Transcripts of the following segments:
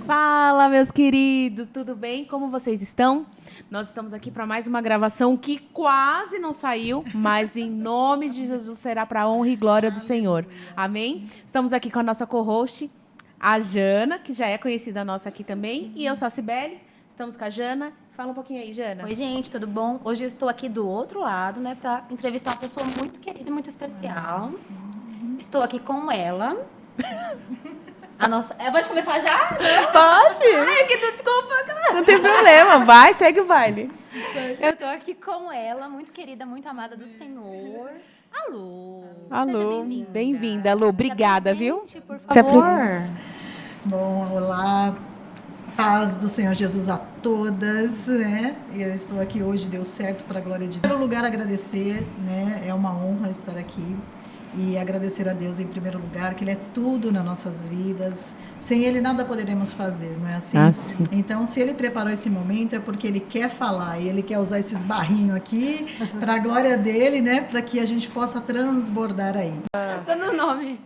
Fala, meus queridos, tudo bem? Como vocês estão? Nós estamos aqui para mais uma gravação que quase não saiu, mas em nome de Jesus será para a honra e glória do Senhor. Amém? Estamos aqui com a nossa co-host, a Jana, que já é conhecida nossa aqui também, e eu sou a Cibele. Estamos com a Jana. Fala um pouquinho aí, Jana. Oi, gente, tudo bom? Hoje eu estou aqui do outro lado, né, para entrevistar uma pessoa muito querida e muito especial. Estou aqui com ela. A nossa... Pode começar já? Pode! Ai, que desculpa. Não tem problema, vai, segue o baile. Eu estou aqui com ela, muito querida, muito amada do Senhor. Alô. Alô, Seja bem-vinda. Bem-vinda, Alô. Obrigada, viu? Por Se favor. Bom, olá, paz do Senhor Jesus a todas, né? Eu estou aqui hoje, deu certo para a glória de Deus. Em primeiro lugar, agradecer, né? É uma honra estar aqui e agradecer a Deus em primeiro lugar, que Ele é tudo nas nossas vidas. Sem Ele nada poderemos fazer, não é assim? Sim. Então, se Ele preparou esse momento é porque Ele quer falar e Ele quer usar esses barrinhos aqui para a glória dEle, né? Para que a gente possa transbordar aí. Dando o nome.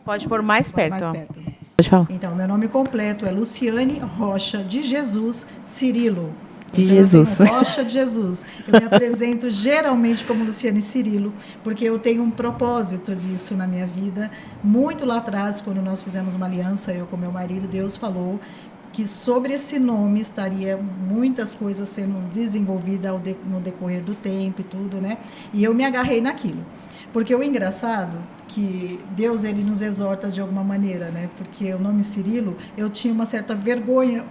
Pode pôr mais perto. Mais ó. perto. Pode falar. Então, meu nome completo é Luciane Rocha de Jesus Cirilo. De Então, Jesus. Eu tenho Rocha de Jesus. Eu me apresento geralmente como Luciane Cirilo, porque eu tenho um propósito disso na minha vida. Muito lá atrás, quando nós fizemos uma aliança, eu com meu marido, Deus falou que sobre esse nome estaria muitas coisas sendo desenvolvidas no decorrer do tempo e tudo, né? E eu me agarrei naquilo. Porque o engraçado que Deus ele nos exorta de alguma maneira, né? Porque o nome Cirilo, eu tinha uma certa vergonha.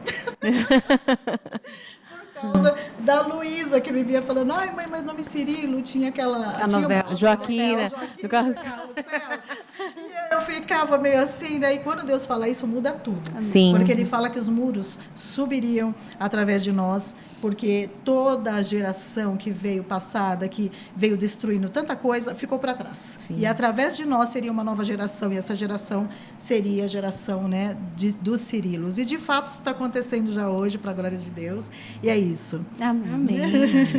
Por causa da Luísa, que vivia falando, ai, mãe, mas nome Cirilo, tinha aquela... A novela. Joaquina. Do Carrossel. E eu ficava meio assim, daí quando Deus fala isso, muda tudo. Sim. Porque Ele fala que os muros subiriam através de nós, porque toda a geração que veio passada, que veio destruindo tanta coisa, ficou para trás. Sim. E através de nós seria uma nova geração, e essa geração seria a geração, né, dos Cirilos. E de fato isso está acontecendo já hoje, para a glória de Deus, e é isso. Amém. Amém.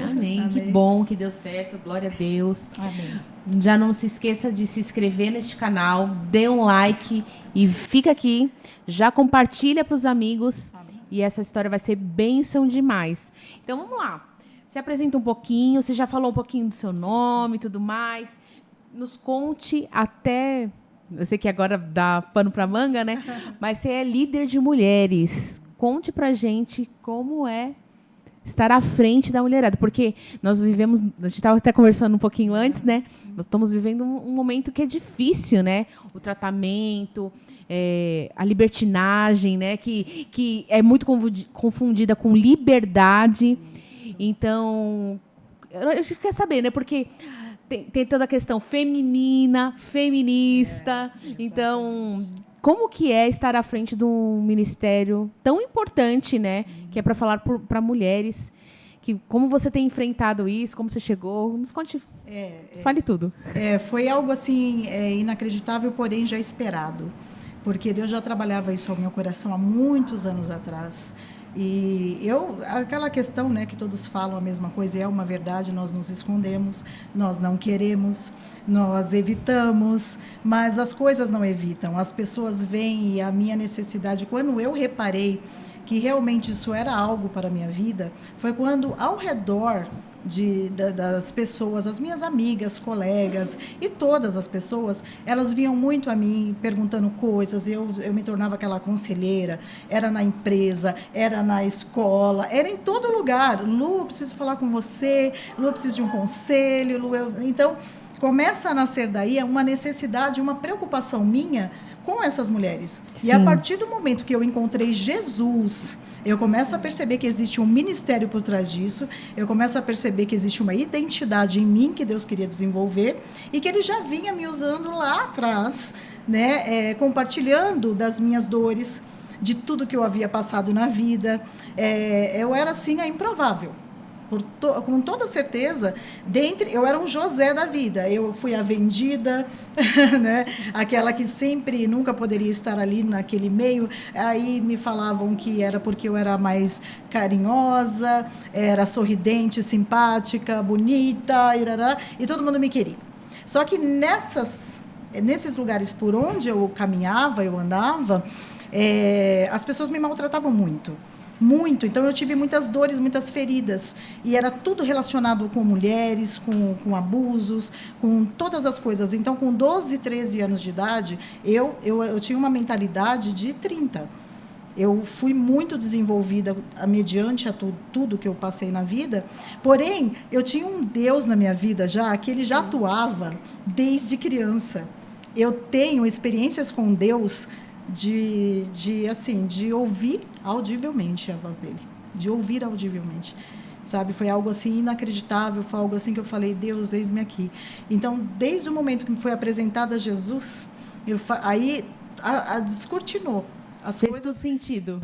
Amém. Que Amém. bom que deu certo. Glória a Deus. Amém. Já não se esqueça de se inscrever neste canal, dê um like e fica aqui. Já compartilha para os amigos. Amém. E essa história vai ser bênção demais. Então, vamos lá. Se apresenta um pouquinho. Você já falou um pouquinho do seu nome e tudo mais. Nos conte até... Eu sei que agora dá pano para manga, né? Mas você é líder de mulheres. Conte pra gente como é estar à frente da mulherada. Porque nós vivemos... A gente estava até conversando um pouquinho antes, né? Nós estamos vivendo um momento que é difícil, né? O tratamento... a libertinagem, né, que é muito confundida com liberdade. Então, eu quero saber, né, porque tem toda a questão feminina, feminista. Então, como que é estar à frente de um ministério tão importante, né, que é para falar para mulheres? Como você tem enfrentado isso? Como você chegou? Nos conte, fale tudo. Foi algo assim inacreditável, porém já esperado. Porque Deus já trabalhava isso ao meu coração há muitos anos atrás. E aquela questão, né, que todos falam a mesma coisa, é uma verdade, nós nos escondemos, nós não queremos, nós evitamos, mas as coisas não evitam. As pessoas veem e a minha necessidade, quando eu reparei que realmente isso era algo para a minha vida, foi quando ao redor das pessoas, as minhas amigas, colegas e todas as pessoas, elas vinham muito a mim perguntando coisas, eu me tornava aquela conselheira, era na empresa, era na escola, era em todo lugar. Lu, preciso falar com você, Lu, eu preciso de um conselho, Lu, então começa a nascer daí uma necessidade, uma preocupação minha com essas mulheres. Sim. E a partir do momento que eu encontrei Jesus, eu começo a perceber que existe um ministério por trás disso, eu começo a perceber que existe uma identidade em mim que Deus queria desenvolver e que Ele já vinha me usando lá atrás, né, compartilhando das minhas dores, de tudo que eu havia passado na vida. Eu era, assim, a improvável. Com toda certeza, eu era um José da vida. Eu fui a vendida, né? Aquela que sempre, nunca poderia estar ali naquele meio. Aí me falavam que era porque eu era mais carinhosa, era sorridente, simpática, bonita, e todo mundo me queria. Só que nesses lugares por onde eu caminhava, eu andava, as pessoas me maltratavam muito. Muito. Então, eu tive muitas dores, muitas feridas. E era tudo relacionado com mulheres, com abusos, com todas as coisas. Então, com 12, 13 anos de idade, eu tinha uma mentalidade de 30. Eu fui muito desenvolvida mediante tudo que eu passei na vida. Porém, eu tinha um Deus na minha vida já, que ele já atuava desde criança. Eu tenho experiências com Deus de ouvir audivelmente a voz dele, de ouvir audivelmente, sabe? Foi algo assim inacreditável, foi algo assim que eu falei, Deus, eis-me aqui. Então, desde o momento que me foi apresentada Jesus, aí descortinou. Fez todo sentido.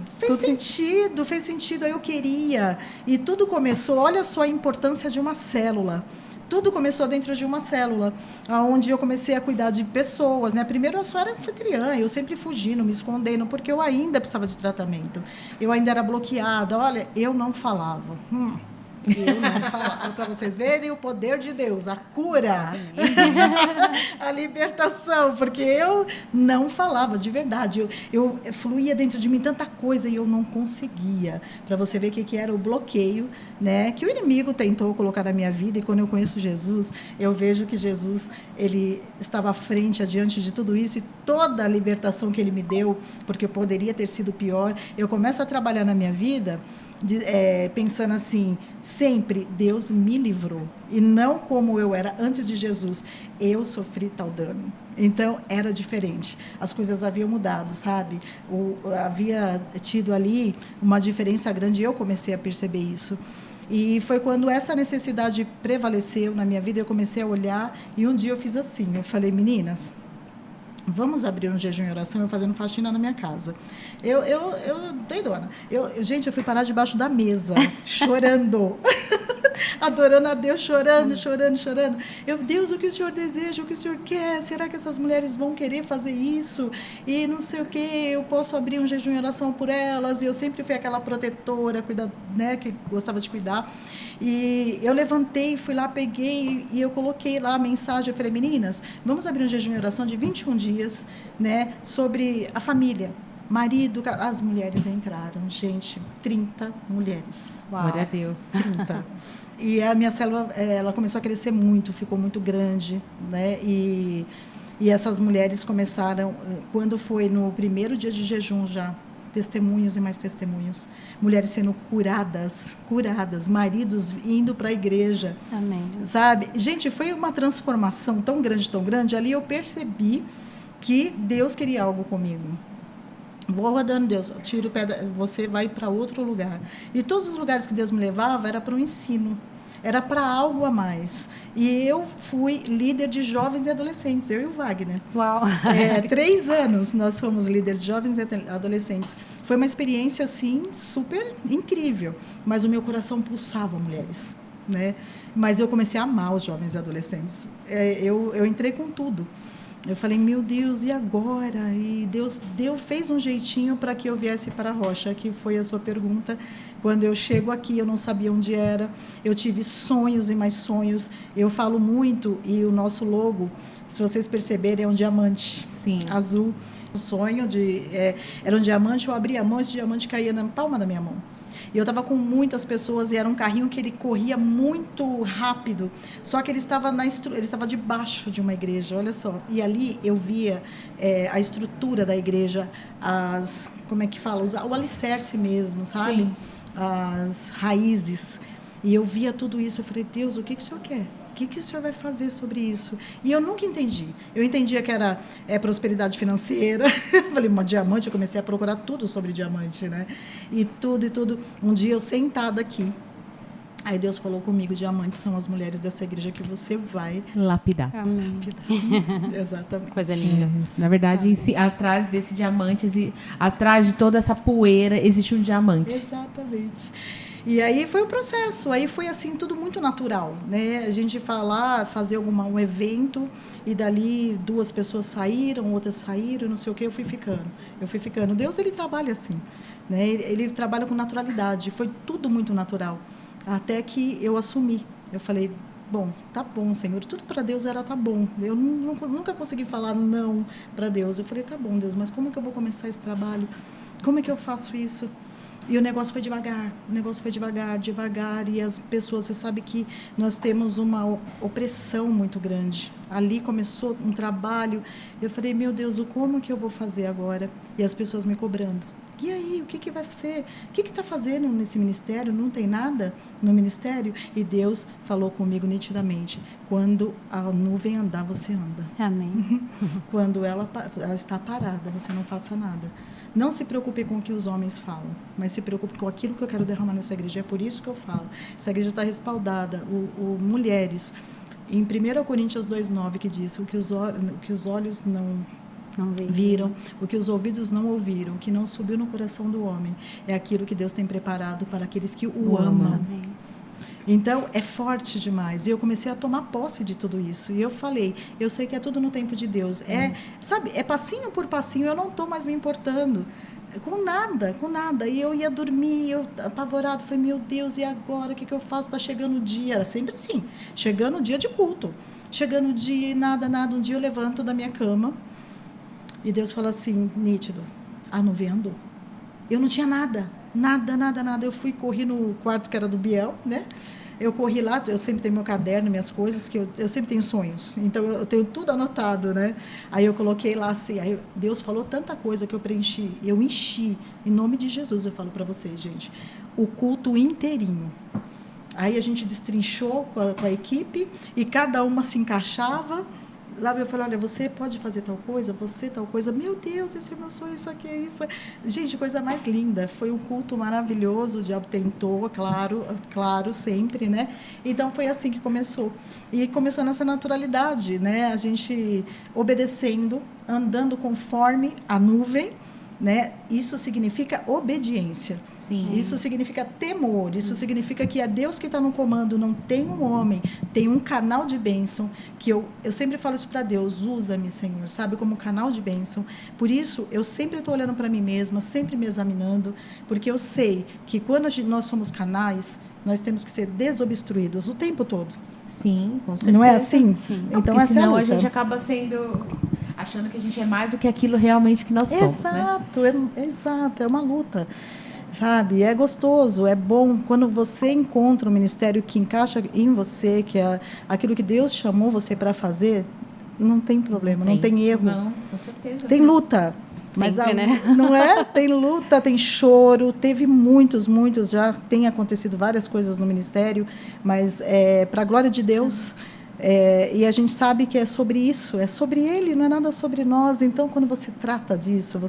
Fez sentido, aí eu queria. E tudo começou, olha só a importância de uma célula. Tudo começou dentro de uma célula, onde eu comecei a cuidar de pessoas, né? Primeiro, eu só era anfitriã, eu sempre fugindo, me escondendo, porque eu ainda precisava de tratamento. Eu ainda era bloqueada. Olha, eu não falava. Eu não falava. Para vocês verem o poder de Deus, a cura, a libertação, porque eu não falava de verdade. Eu fluía dentro de mim tanta coisa e eu não conseguia. Para você ver o que era o bloqueio, né, que o inimigo tentou colocar na minha vida. E quando eu conheço Jesus, eu vejo que Jesus, ele estava à frente, adiante de tudo isso, e toda a libertação que ele me deu, porque poderia ter sido pior. Eu começo a trabalhar na minha vida pensando assim, sempre Deus me livrou, e não como eu era antes de Jesus. Eu sofri tal dano, então era diferente, as coisas haviam mudado, sabe? Havia tido ali uma diferença grande, e eu comecei a perceber isso. E foi quando essa necessidade prevaleceu na minha vida, eu comecei a olhar, e um dia eu fiz assim, eu falei, meninas, vamos abrir um jejum e oração, eu fazendo faxina na minha casa. Eu doidona. Gente, eu fui parar debaixo da mesa, chorando. Adorando a Deus, chorando. Deus, o que o Senhor deseja, o que o Senhor quer? Será que essas mulheres vão querer fazer isso? E não sei o quê, eu posso abrir um jejum e oração por elas? E eu sempre fui aquela protetora, né, que gostava de cuidar. E eu levantei, fui lá, peguei, e eu coloquei lá a mensagem, eu falei, meninas, vamos abrir um jejum e oração de 21 dias, né, sobre a família. Marido, as mulheres entraram, gente, 30 mulheres. Uau. Glória a Deus. 30. E a minha célula, ela começou a crescer muito, ficou muito grande, né? E essas mulheres começaram, quando foi no primeiro dia de jejum já, testemunhos e mais testemunhos, mulheres sendo curadas, maridos indo para a igreja. Amém. Sabe? Gente, foi uma transformação tão grande, ali eu percebi que Deus queria algo comigo. Vou rodando, Deus, tiro o pé, você vai para outro lugar. E todos os lugares que Deus me levava era para o ensino, era para algo a mais. E eu fui líder de jovens e adolescentes, eu e o Wagner. Uau! 3 anos nós fomos líderes de jovens e adolescentes. Foi uma experiência, assim, super incrível. Mas o meu coração pulsava mulheres, né? Mas eu comecei a amar os jovens e adolescentes. Eu entrei com tudo. Eu falei, meu Deus, e agora? E Deus fez um jeitinho para que eu viesse para a Rocha, que foi a sua pergunta. Quando eu chego aqui, eu não sabia onde era. Eu tive sonhos e mais sonhos. Eu falo muito, e o nosso logo, se vocês perceberem, é um diamante. Sim. Azul. O sonho era um diamante, eu abria a mão, esse diamante caía na palma da minha mão. E eu estava com muitas pessoas, e era um carrinho que ele corria muito rápido, só que ele estava debaixo de uma igreja, olha só. E ali eu via a estrutura da igreja, como é que fala? O alicerce mesmo, sabe? Sim. As raízes. E eu via tudo isso, eu falei, Deus, o que o Senhor quer? O que o Senhor vai fazer sobre isso? E eu nunca entendi. Eu entendia que era prosperidade financeira. Falei, uma diamante, eu comecei a procurar tudo sobre diamante, né? E tudo. Um dia eu sentada aqui, aí Deus falou comigo, diamantes são as mulheres dessa igreja que você vai lapidar. Amém. Exatamente. Coisa linda. Na verdade, atrás desse diamante, atrás de toda essa poeira, existe um diamante. Exatamente. E aí foi o processo, aí foi assim, tudo muito natural, né? A gente fazer um evento, e dali 2 pessoas saíram, outras saíram, não sei o que, eu fui ficando. Deus, ele trabalha assim, né? Ele trabalha com naturalidade, foi tudo muito natural, até que eu assumi. Eu falei, bom, tá bom, Senhor. Tudo para Deus era tá bom. Eu nunca consegui falar não para Deus. Eu falei, tá bom, Deus, mas como que eu vou começar esse trabalho? Como é que eu faço isso? E o negócio foi devagar, devagar. E as pessoas, você sabe que nós temos uma opressão muito grande. Ali começou um trabalho. Eu falei, meu Deus, como que eu vou fazer agora? E as pessoas me cobrando. E aí, o que vai ser? O que está fazendo nesse ministério? Não tem nada no ministério? E Deus falou comigo nitidamente, quando a nuvem andar, você anda. Amém. Quando ela está parada, você não faça nada. Não se preocupe com o que os homens falam, mas se preocupe com aquilo que eu quero derramar nessa igreja. É por isso que eu falo. Essa igreja está respaldada. Mulheres, em 1 Coríntios 2,9, que diz, o que os olhos não viram, o que os ouvidos não ouviram, o que não subiu no coração do homem, é aquilo que Deus tem preparado para aqueles que o amam. Amém. Então, é forte demais. E eu comecei a tomar posse de tudo isso. E eu falei, eu sei que é tudo no tempo de Deus. Sabe, é passinho por passinho, eu não estou mais me importando. Com nada. E eu ia dormir, eu apavorado, falei, meu Deus, e agora? O que eu faço? Está chegando o dia. Era sempre assim, chegando o dia de culto. Chegando o dia, nada. Um dia eu levanto da minha cama e Deus fala assim, nítido, a nuvem andou. Eu não tinha nada. Eu fui corri no quarto que era do Biel, né? Eu corri lá, eu sempre tenho meu caderno, minhas coisas, que eu sempre tenho sonhos. Então, eu tenho tudo anotado, né? Aí eu coloquei lá assim, aí Deus falou tanta coisa que eu preenchi. Eu enchi, em nome de Jesus, eu falo para vocês, gente, o culto inteirinho. Aí a gente destrinchou com a equipe e cada uma se encaixava. Sabe, eu falei, olha, você pode fazer tal coisa, você tal coisa. Meu Deus, esse é meu sonho, isso aqui é isso. Gente, coisa mais linda. Foi um culto maravilhoso, o diabo tentou, claro, sempre, né? Então, foi assim que começou. E começou nessa naturalidade, né? A gente obedecendo, andando conforme a nuvem, né? Isso significa obediência. Sim. Isso significa temor. Isso significa que é Deus que está no comando, não tem um homem, tem um canal de bênção, que eu sempre falo isso para Deus, usa-me, Senhor, sabe, como canal de bênção. Por isso, eu sempre estou olhando para mim mesma, sempre me examinando, porque eu sei que quando nós somos canais, nós temos que ser desobstruídos o tempo todo. Sim, com certeza. Não é assim? Sim. Então, porque essa senão é a a luta. gente acaba achando que a gente é mais do que aquilo realmente que nós somos, né? Exato, é uma luta, sabe? É gostoso, é bom quando você encontra um ministério que encaixa em você, que é aquilo que Deus chamou você para fazer, não tem problema, não tem erro. Não, com certeza. Tem luta. Mas Sempre, né? Não é? Tem luta, tem choro, teve muitos, já tem acontecido várias coisas no ministério, mas para a glória de Deus. E a gente sabe que é sobre isso, é sobre Ele, não é nada sobre nós. Então, quando você trata disso,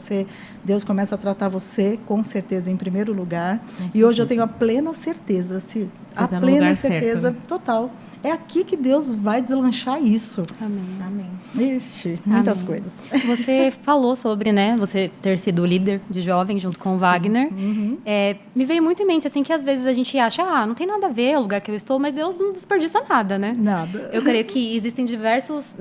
Deus começa a tratar você, com certeza, em primeiro lugar. E hoje eu tenho a plena certeza, a tá no plena lugar certeza certo, né? total. É aqui que Deus vai deslanchar isso. Amém. Ixi, muitas Amém. coisas. Você falou sobre, né, você ter sido líder de jovem junto com o Wagner. Uhum. Me veio muito em mente, assim, que às vezes a gente acha, não tem nada a ver o lugar que eu estou, mas Deus não desperdiça nada, né? Nada. Eu creio que existem diversas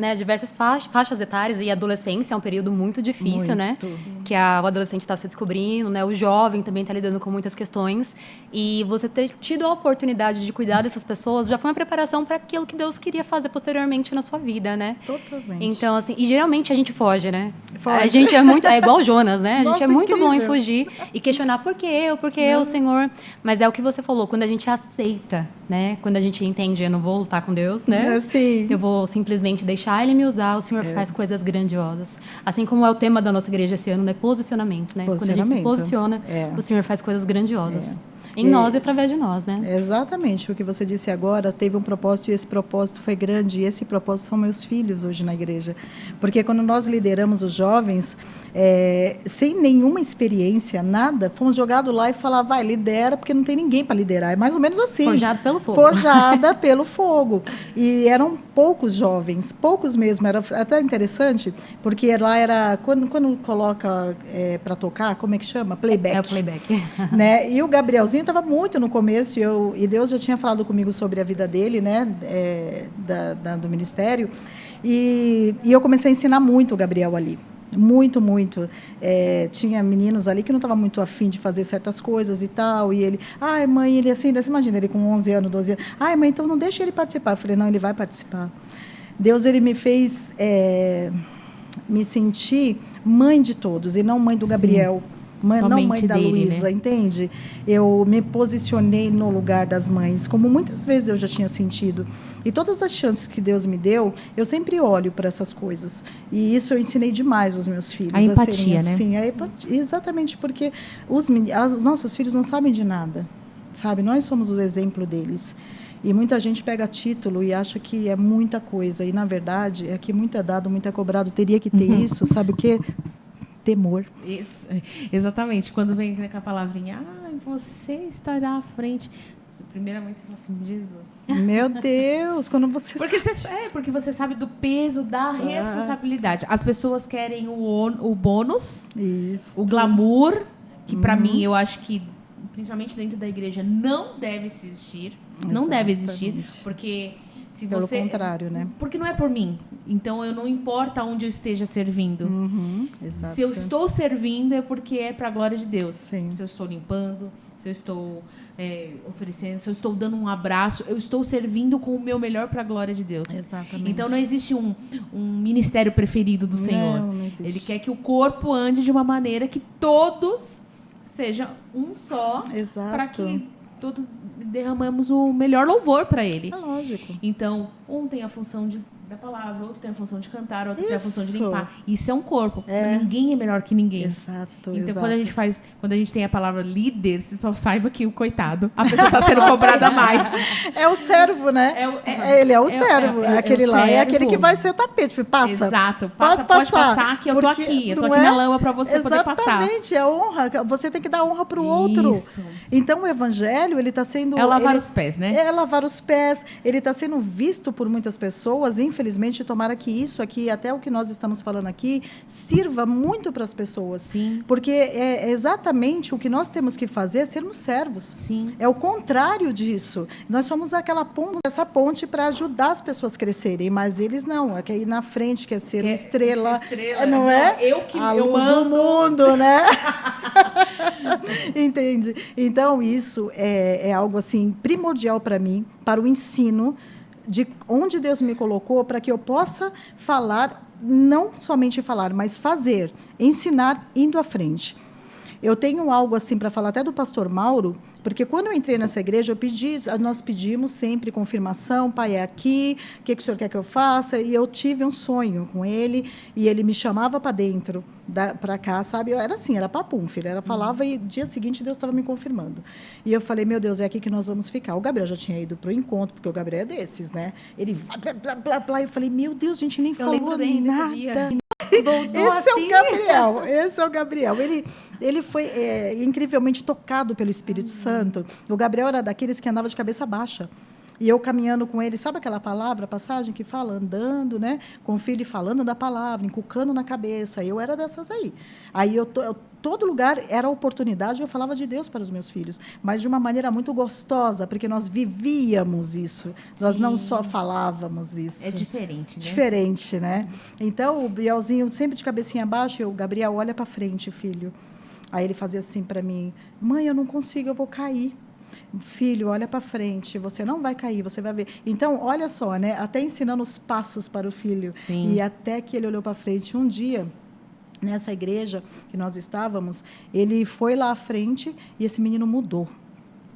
faixas etárias e a adolescência é um período muito difícil, né? Que o adolescente está se descobrindo, né? O jovem também está lidando com muitas questões. E você ter tido a oportunidade de cuidar dessas pessoas já foi uma preparação para aquilo que Deus queria fazer posteriormente na sua vida, né? Totalmente. Então, assim, e geralmente a gente foge, né? Foge. A gente é igual Jonas, né? A gente Nossa, é muito bom em incrível. fugir e questionar por que eu, Senhor. Mas é o que você falou, quando a gente aceita, né? Quando a gente entende, eu não vou lutar com Deus, né? Sim. Eu vou simplesmente deixar Ele me usar, o Senhor faz coisas grandiosas. Assim como é o tema da nossa igreja esse ano, né? Posicionamento, né? Quando a gente se posiciona, o Senhor faz coisas grandiosas. Em nós e através de nós, né? Exatamente. O que você disse agora teve um propósito e esse propósito foi grande. E esse propósito são meus filhos hoje na igreja. Porque quando nós lideramos os jovens, sem nenhuma experiência, nada, fomos jogados lá e falar, vai, lidera, porque não tem ninguém para liderar. É mais ou menos assim. Forjado pelo fogo. Forjada pelo fogo. E eram poucos jovens, poucos mesmo. Era até interessante, porque lá era, quando coloca para tocar, como é que chama? Playback. É o playback. Né? E o Gabrielzinho estava muito no começo, e Deus já tinha falado comigo sobre a vida dele, né? Do ministério, e eu comecei a ensinar muito o Gabriel ali. Muito, muito. Tinha meninos ali que não estavam muito afim de fazer certas coisas e tal, e ele, ai, mãe, ele assim, você imagina, ele com 11 anos, 12 anos, ai, mãe, então não deixa ele participar. Eu falei, não, ele vai participar. Deus, ele me fez me sentir mãe de todos, e não mãe do Gabriel. Não mãe da Luísa, né? Entende? Eu me posicionei no lugar das mães, como muitas vezes eu já tinha sentido. E todas as chances que Deus me deu, eu sempre olho para essas coisas. E isso eu ensinei demais aos meus filhos. A empatia, né? Sim, exatamente, porque os nossos filhos não sabem de nada, sabe? Nós somos o exemplo deles. E muita gente pega título e acha que é muita coisa. E, na verdade, é que muito é dado, muito é cobrado. Teria que ter isso, sabe o quê? Temor. Isso, exatamente. Quando vem com a palavrinha, você estará à frente. Primeiramente, você fala assim, Jesus. Meu Deus, quando você porque você sabe do peso da responsabilidade. As pessoas querem o bônus, o glamour, que para mim, eu acho que, principalmente dentro da igreja, não deve existir. Não deve existir, porque... Pelo contrário, né? Porque não é por mim. Então, eu não importa onde eu esteja servindo. Se eu estou servindo, é porque é para a glória de Deus. Sim. Se eu estou limpando, se eu estou oferecendo, se eu estou dando um abraço, eu estou servindo com o meu melhor para a glória de Deus. Exatamente. Então, não existe um ministério preferido do Senhor. Não existe. Ele quer que o corpo ande de uma maneira que todos sejam um só. Exato. Para que todos derramamos o melhor louvor para Ele. É lógico. Então, um tem a função da palavra, outro tem a função de cantar, outro tem a função de limpar. Isso é um corpo. Ninguém é melhor que ninguém. Exato. Então, quando a gente tem a palavra líder, você só saiba que o coitado, a pessoa está sendo cobrada mais. É o servo, né? Ele é o servo. Aquele lá é aquele que vai ser tapete. Passa. Exato. Pode passar que eu tô aqui. Eu tô aqui na lama para você poder passar. Exatamente. É honra. Você tem que dar honra para o outro. Então, o evangelho, ele está sendo... É lavar os pés, né? É lavar os pés. Ele está sendo visto por muitas pessoas, infelizmente, tomara que isso aqui, até o que nós estamos falando aqui, sirva muito para as pessoas. Sim. Porque é exatamente o que nós temos que fazer, é sermos servos. Sim. É o contrário disso. Nós somos essa ponte para ajudar as pessoas a crescerem, mas eles não. É que ir na frente, quer ser uma estrela. Não é? A luz mando. do mundo, né? Entende? Então, isso é algo assim primordial para mim, para o ensino, de onde Deus me colocou, para que eu possa falar, não somente falar, mas fazer, ensinar indo à frente. Eu tenho algo assim para falar até do pastor Mauro, porque quando eu entrei nessa igreja, nós pedimos sempre confirmação, pai, é aqui, o que o senhor quer que eu faça? E eu tive um sonho com ele, e ele me chamava para dentro, para cá, sabe? Eu era assim, era papum, filho. Ela falava e dia seguinte Deus estava me confirmando. E eu falei, meu Deus, é aqui que nós vamos ficar. O Gabriel já tinha ido para o encontro, porque o Gabriel é desses, né? Ele vai, blá, blá, blá. Eu falei, meu Deus, a gente nem falou nada. Esse é o Gabriel. Ele foi incrivelmente tocado pelo Espírito Santo. O Gabriel era daqueles que andava de cabeça baixa. E eu caminhando com ele, sabe aquela palavra, a passagem que fala, andando, né? Com o filho falando da palavra, encucando na cabeça. Eu era dessas aí. Aí todo lugar era oportunidade, eu falava de Deus para os meus filhos, mas de uma maneira muito gostosa, porque nós vivíamos isso. Nós não só falávamos isso. É diferente, né? Diferente, né? Então, o Bielzinho sempre de cabecinha baixa, eu, Gabriel, olha para frente, filho. Aí ele fazia assim para mim, mãe, eu não consigo, eu vou cair. Filho, olha para frente, você não vai cair, você vai ver. Então, olha só, né? Até ensinando os passos para o filho. Sim. E até que ele olhou para frente. Um dia, nessa igreja que nós estávamos, ele foi lá à frente e esse menino mudou.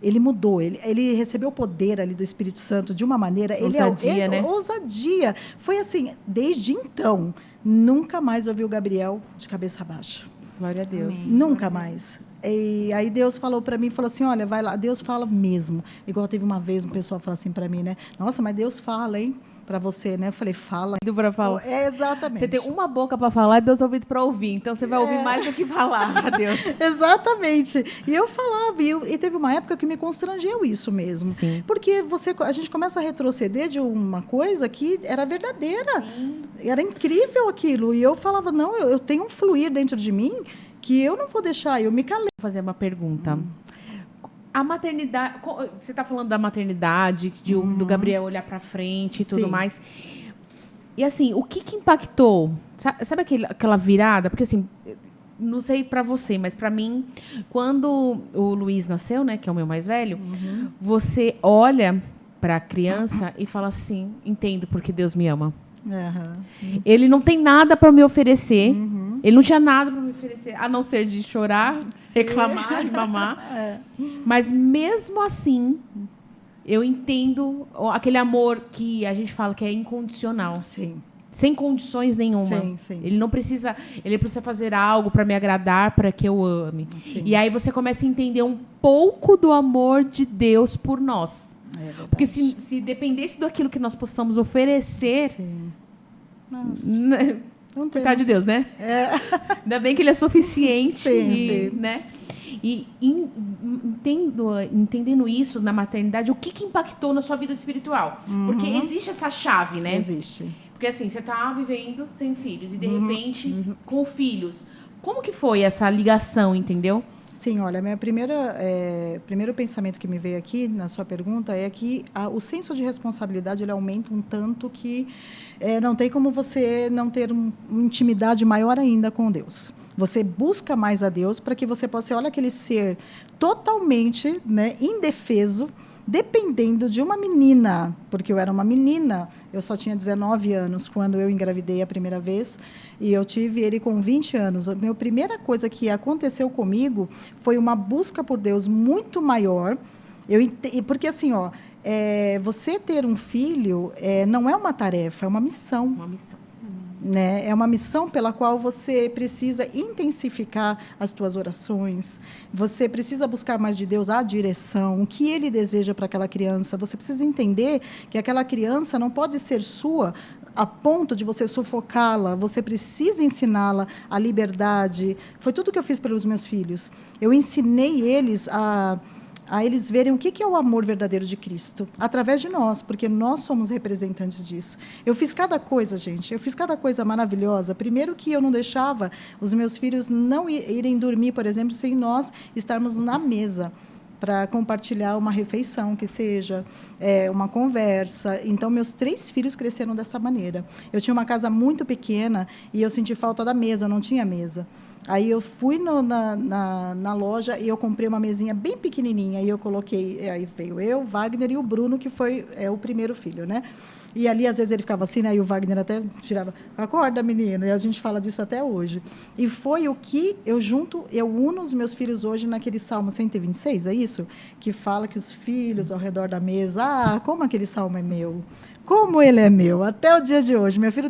Ele mudou, ele recebeu o poder ali do Espírito Santo de uma maneira... Ousadia, né? Ousadia. Foi assim, desde então, nunca mais ouvi o Gabriel de cabeça baixa. Glória a Deus. Amém. Nunca mais. E aí Deus falou para mim, falou assim, olha, vai lá, Deus fala mesmo. Igual teve uma vez um pessoal falou assim para mim, né? Nossa, mas Deus fala, hein? Para você, né? Eu falei, fala. Para falar. Exatamente. Você tem uma boca para falar e 2 ouvidos para ouvir. Então, você vai ouvir mais do que falar, Deus. Exatamente. E eu falava, e teve uma época que me constrangeu isso mesmo. Sim. Porque a gente começa a retroceder de uma coisa que era verdadeira. Sim. Era incrível aquilo. E eu falava, não, eu tenho um fluir dentro de mim que eu não vou deixar, eu me calei. Vou fazer uma pergunta. A maternidade, você está falando da maternidade, do Gabriel olhar para frente e tudo mais. E assim, o que impactou? Sabe aquela virada? Porque assim, não sei pra você, mas pra mim, quando o Luiz nasceu, né, que é o meu mais velho, você olha pra criança e fala assim, entendo porque Deus me ama. Ele não tem nada pra me oferecer. Ele não tinha nada pra me oferecer, a não ser de chorar, reclamar e mamar. Mas mesmo assim, eu entendo aquele amor que a gente fala que é incondicional. Sim. Sem condições nenhuma. Sim. Ele precisa fazer algo para me agradar, para que eu ame. Sim. E aí você começa a entender um pouco do amor de Deus por nós. Porque se dependesse daquilo que nós possamos oferecer, não coitado de Deus, né? Ainda bem que ele é suficiente, né? E entendendo isso na maternidade, o que impactou na sua vida espiritual? Porque existe essa chave, né? Existe. Porque assim, você está vivendo sem filhos e de repente com filhos. Como que foi essa ligação, entendeu? Sim, olha, primeiro pensamento que me veio aqui na sua pergunta é que o senso de responsabilidade ele aumenta um tanto que não tem como você não ter uma intimidade maior ainda com Deus. Você busca mais a Deus para que você possa olha aquele ser totalmente, né, indefeso, dependendo de uma menina, porque eu era uma menina, eu só tinha 19 anos quando eu engravidei a primeira vez, e eu tive ele com 20 anos. A minha primeira coisa que aconteceu comigo foi uma busca por Deus muito maior, porque assim, você ter um filho não é uma tarefa, é uma missão. Uma missão. Né? É uma missão pela qual você precisa intensificar as tuas orações, você precisa buscar mais de Deus a direção, o que Ele deseja para aquela criança. Você precisa entender que aquela criança não pode ser sua a ponto de você sufocá-la, você precisa ensiná-la a liberdade. Foi tudo que eu fiz pelos meus filhos. Eu ensinei eles a eles verem o que é o amor verdadeiro de Cristo, através de nós, porque nós somos representantes disso. Eu fiz cada coisa, gente, eu fiz cada coisa maravilhosa. Primeiro que eu não deixava os meus filhos não irem dormir, por exemplo, sem nós estarmos na mesa para compartilhar uma refeição, que seja uma conversa. Então, meus 3 filhos cresceram dessa maneira. Eu tinha uma casa muito pequena e eu senti falta da mesa, eu não tinha mesa. Aí eu fui na loja e eu comprei uma mesinha bem pequenininha. E eu coloquei, aí veio eu, Wagner e o Bruno, que foi o primeiro filho, né? E ali, às vezes, ele ficava assim, né? E o Wagner até tirava, acorda, menino. E a gente fala disso até hoje. E foi o que eu uno os meus filhos hoje naquele Salmo 126, é isso? Que fala que os filhos ao redor da mesa, como aquele salmo é meu. Como ele é meu, até o dia de hoje. Meu filho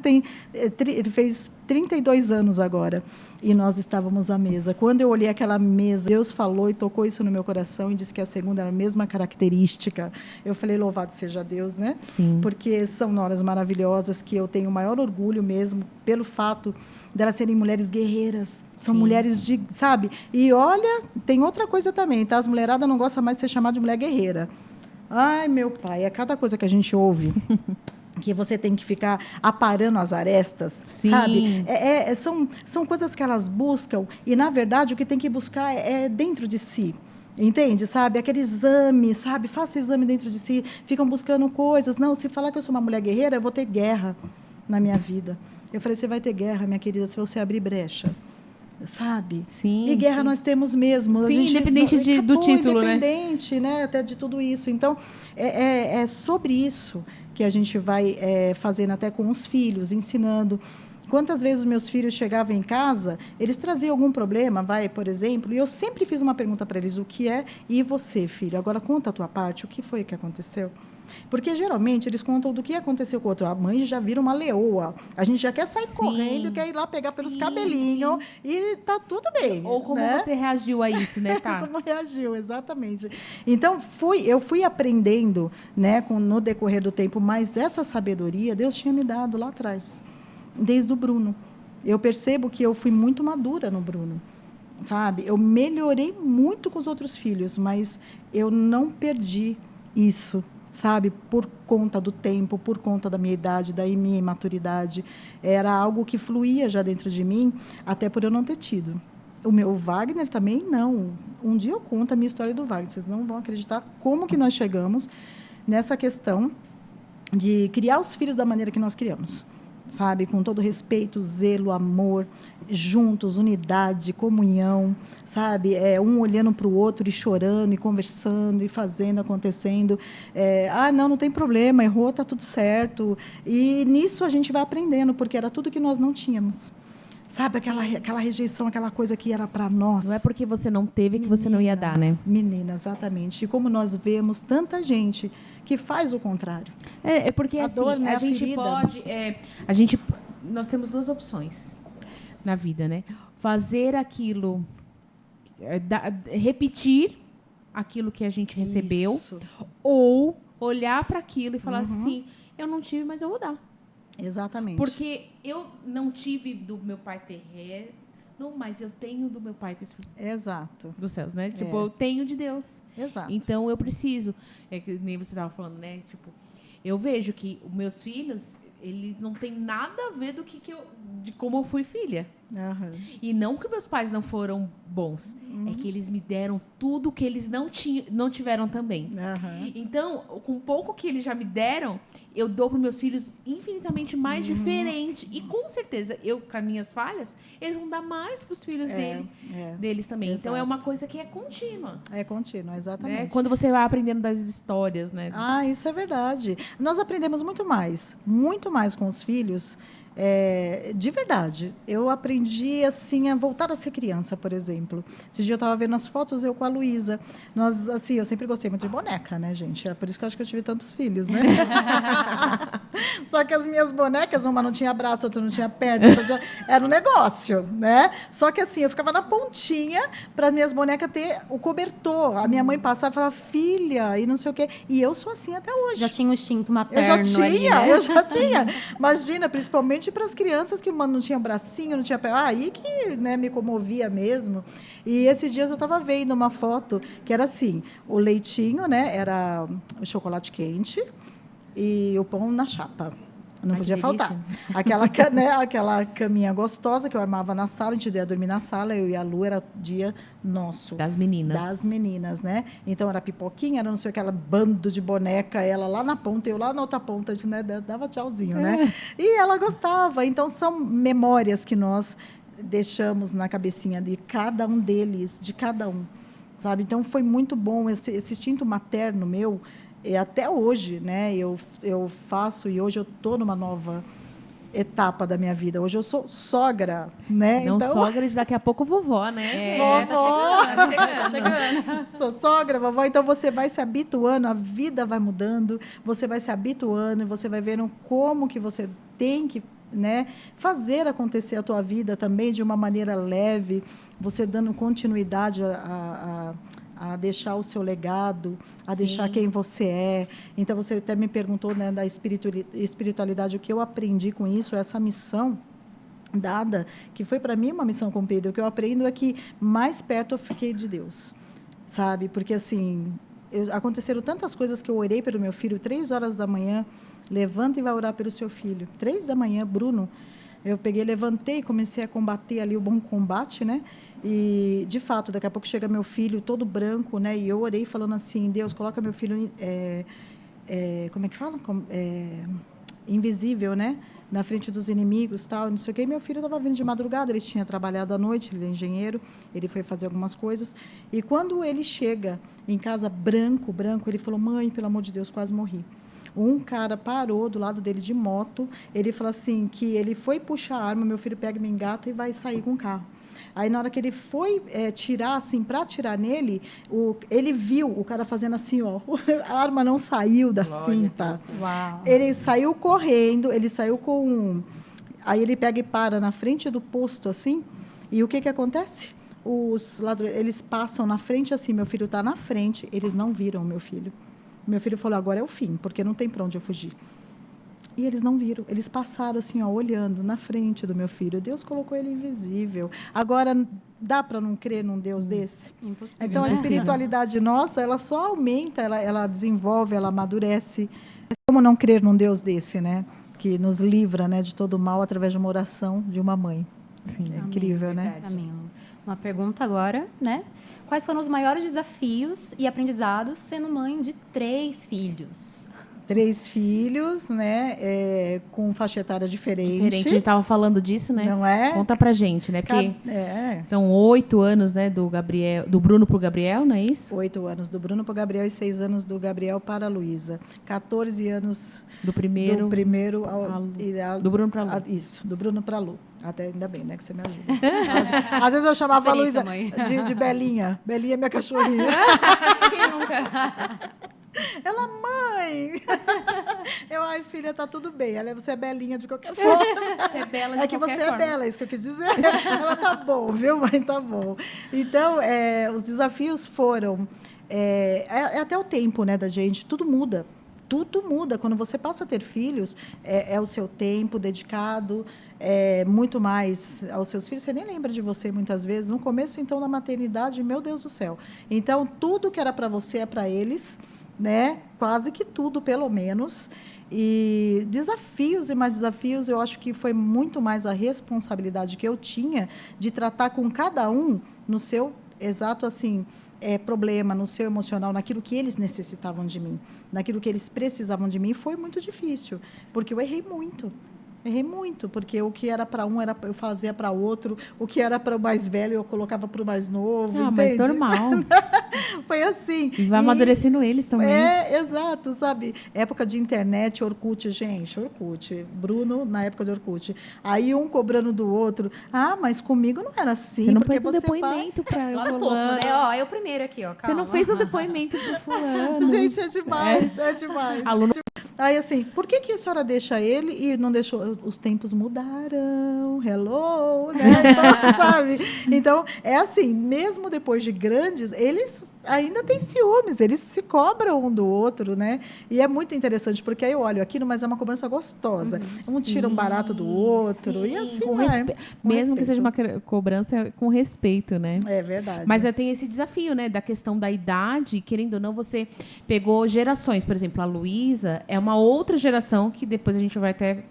ele fez 32 anos agora, e nós estávamos à mesa. Quando eu olhei aquela mesa, Deus falou e tocou isso no meu coração e disse que a segunda era a mesma característica. Eu falei, louvado seja Deus, né? Sim. Porque são noras maravilhosas que eu tenho o maior orgulho mesmo pelo fato delas serem mulheres guerreiras. São mulheres de, sabe? E olha, tem outra coisa também, tá? As mulheradas não gostam mais de ser chamada de mulher guerreira. Ai, meu pai, é cada coisa que a gente ouve que você tem que ficar aparando as arestas, sabe? São coisas que elas buscam e, na verdade, o que tem que buscar é dentro de si. Entende, sabe? Aquele exame, sabe? Faça exame dentro de si. Ficam buscando coisas. Não, se falar que eu sou uma mulher guerreira, eu vou ter guerra na minha vida. Eu falei, você vai ter guerra, minha querida, se você abrir brecha. Sabe? Sim, e guerra nós temos mesmo. Sim, independente do título, independente, né? Até de tudo isso. Então, é sobre isso que a gente vai fazendo até com os filhos, ensinando. Quantas vezes os meus filhos chegavam em casa, eles traziam algum problema, por exemplo, e eu sempre fiz uma pergunta para eles, o que é? E você, filho? Agora conta a tua parte, o que foi que aconteceu? Porque, geralmente, eles contam do que aconteceu com o outro. A mãe já vira uma leoa. A gente já quer sair correndo, quer ir lá pegar pelos cabelinhos e tá tudo bem. Ou como você reagiu a isso, né, tá? Como reagiu, exatamente. Então, eu fui aprendendo, né, no decorrer do tempo, mas essa sabedoria Deus tinha me dado lá atrás, desde o Bruno. Eu percebo que eu fui muito madura no Bruno, sabe? Eu melhorei muito com os outros filhos, mas eu não perdi isso, sabe, por conta do tempo, por conta da minha idade, da minha imaturidade. Era algo que fluía já dentro de mim, até por eu não ter tido. O Wagner também não. Um dia eu conto a minha história do Wagner, vocês não vão acreditar como que nós chegamos nessa questão de criar os filhos da maneira que nós criamos. sabe? Com todo respeito, zelo, amor, juntos, unidade, comunhão, sabe? Um olhando para o outro e chorando, e conversando, e fazendo, acontecendo. Não tem problema, errou, está tudo certo. E nisso a gente vai aprendendo, porque era tudo que nós não tínhamos. Sabe, aquela rejeição, aquela coisa que era para nós. Não é porque você não teve que você não ia dar, né? Menina, exatamente. E como nós vemos tanta gente que faz o contrário. É porque a assim, dor, né, a gente ferida. pode... nós temos 2 opções na vida, né? Fazer aquilo... repetir aquilo que a gente recebeu. Isso. Ou olhar para aquilo e falar assim, eu não tive, mas eu vou dar. Exatamente. Porque eu não tive do meu pai terreno, mas eu tenho do meu pai Exato. dos céus, né? Tipo, eu tenho de Deus. Exato. Então, eu preciso. É que nem você estava falando, né? Tipo, eu vejo que os meus filhos, eles não têm nada a ver de como eu fui filha. Uhum. E não que meus pais não foram bons. É que eles me deram tudo que eles não tiveram também. Uhum. Então, com pouco que eles já me deram, eu dou para meus filhos infinitamente mais diferente. E com certeza, eu, com as minhas falhas, eles vão dar mais para os filhos deles também. Exato. Então, é uma coisa que é contínua. É contínua, exatamente. Né? Quando você vai aprendendo das histórias, né? Isso é verdade. Nós aprendemos muito mais com os filhos. De verdade, eu aprendi assim a voltar a ser criança, por exemplo. Esse dia eu estava vendo as fotos, eu com a Luísa. Nós, assim, eu sempre gostei muito de boneca, né, gente? É por isso que eu acho que eu tive tantos filhos, né? Só que as minhas bonecas, uma não tinha braço, outra não tinha perna, era um negócio, né? Só que assim, eu ficava na pontinha para as minhas bonecas ter o cobertor. A minha mãe passava e falava, filha, e não sei o quê. E eu sou assim até hoje. Já tinha um instinto materno Eu já tinha. Imagina, principalmente para as crianças que não tinham bracinho, não tinha pé. Aí que, né, me comovia mesmo. E esses dias eu estava vendo uma foto que era assim, o leitinho, né, era o chocolate quente e o pão na chapa. Não podia faltar. Aquela caminha gostosa que eu armava na sala, a gente ia dormir na sala, eu e a Lu, era dia nosso. Das meninas. Das meninas, né? Então, era pipoquinha, era não sei o que, aquela bando de boneca, ela lá na ponta, eu lá na outra ponta, a gente, né, dava tchauzinho, né? E ela gostava. Então, são memórias que nós deixamos na cabecinha de cada um deles, de cada um, sabe? Então, foi muito bom esse instinto materno meu. E até hoje, né, eu faço, e hoje eu estou numa nova etapa da minha vida. Hoje eu sou sogra, né? Não, então, sogra de daqui a pouco vovó, né? Vovó. Tá chegando. Sou sogra, vovó. Então, você vai se habituando, a vida vai mudando, você vai se habituando, e você vai vendo como que você tem que, né, fazer acontecer a tua vida também de uma maneira leve, você dando continuidade a deixar o seu legado, a deixar quem você é. Então, você até me perguntou, né, da espiritualidade, o que eu aprendi com isso, essa missão dada, que foi para mim uma missão cumprida. O que eu aprendo é que mais perto eu fiquei de Deus, sabe? Porque, assim, aconteceram tantas coisas que eu orei pelo meu filho, 3 horas da manhã, levanta e vai orar pelo seu filho. 3 da manhã, Bruno, eu peguei, levantei e comecei a combater ali o bom combate, né? E, de fato, daqui a pouco chega meu filho todo branco, né? E eu orei falando assim, Deus, coloca meu filho, como é que fala? Invisível, né? Na frente dos inimigos, tal, não sei o quê. E meu filho estava vindo de madrugada, ele tinha trabalhado à noite, ele é engenheiro, ele foi fazer algumas coisas. E quando ele chega em casa branco, ele falou, mãe, pelo amor de Deus, quase morri. Um cara parou do lado dele de moto, ele falou assim, que ele foi puxar a arma, meu filho pega, me engata e vai sair com o carro. Aí, na hora que ele foi tirar, assim, para atirar nele, ele viu o cara fazendo assim, ó, a arma não saiu da cinta. Uau. Ele saiu correndo, ele saiu com... Aí ele pega e para na frente do posto, assim, e o que acontece? Os ladrões, eles passam na frente, assim, meu filho está na frente, eles não viram o meu filho. Meu filho falou, agora é o fim, porque não tem para onde eu fugir. E eles não viram. Eles passaram assim, ó, olhando na frente do meu filho. Deus colocou ele invisível. Agora, dá para não crer num Deus desse? Impossível. Então, a espiritualidade nossa, ela só aumenta, ela desenvolve, ela amadurece. Como não crer num Deus desse, né? Que nos livra, né, de todo mal através de uma oração de uma mãe. Sim, é incrível, né? Amém. Uma pergunta agora, né? Quais foram os maiores desafios e aprendizados sendo mãe de 3 filhos? 3 filhos, né? Com faixa etária diferente. Diferente, a gente estava falando disso, né? Não é? Conta pra gente, né? Porque são 8 anos, né, do Bruno pro Gabriel, não é isso? 8 anos do Bruno para o Gabriel e 6 anos do Gabriel para a Luísa. 14 anos do primeiro do Bruno para a Lu. Isso, do Bruno para a Lu. Até ainda bem, né, que você me ajuda. Às vezes eu chamava a Luísa de Belinha. Belinha é minha cachorrinha. Quem nunca? Ela, mãe! Ai, filha, tá tudo bem. Você é belinha de qualquer forma. Você é bela de É que qualquer você forma. é bela, é isso que eu quis dizer. Ela tá bom, viu, mãe? Tá bom. Então, os desafios foram... até o tempo, né, da gente. Tudo muda. Tudo muda. Quando você passa a ter filhos, é o seu tempo dedicado muito mais aos seus filhos. Você nem lembra de você, muitas vezes. No começo, então, da maternidade, meu Deus do céu. Então, tudo que era para você é para eles, né? Quase que tudo, pelo menos. E desafios e mais desafios, eu acho que foi muito mais a responsabilidade que eu tinha de tratar com cada um no seu exato, assim, problema, no seu emocional, naquilo que eles necessitavam de mim, naquilo que eles precisavam de mim. Foi muito difícil, porque eu errei muito. Errei muito, porque o que era para um, eu fazia para outro. O que era para o mais velho, eu colocava para o mais novo. Ah, mas normal. Foi assim. E vai amadurecendo eles também. Exato, sabe? Época de internet, Orkut, gente, Orkut. Bruno, na época de Orkut. Aí um cobrando do outro. Ah, mas comigo não era assim. Você não porque fez um depoimento para Lá no topo, né? Ó, eu primeiro aqui, ó. Calma. Você não fez um depoimento pro fulano. Gente, é demais, é demais. Aluno... Aí, assim, por que a senhora deixa ele e não deixou? Os tempos mudaram, hello, né? Então, sabe? Então, é assim, mesmo depois de grandes, eles ainda têm ciúmes, eles se cobram um do outro, né? E é muito interessante, porque aí eu olho aquilo, mas é uma cobrança gostosa. Um tira um barato do outro, e assim com vai. Mesmo que seja uma cobrança com respeito, né? É verdade. Mas eu tenho esse desafio, né? Da questão da idade, querendo ou não, você pegou gerações. Por exemplo, a Luísa é uma outra geração que depois a gente vai ter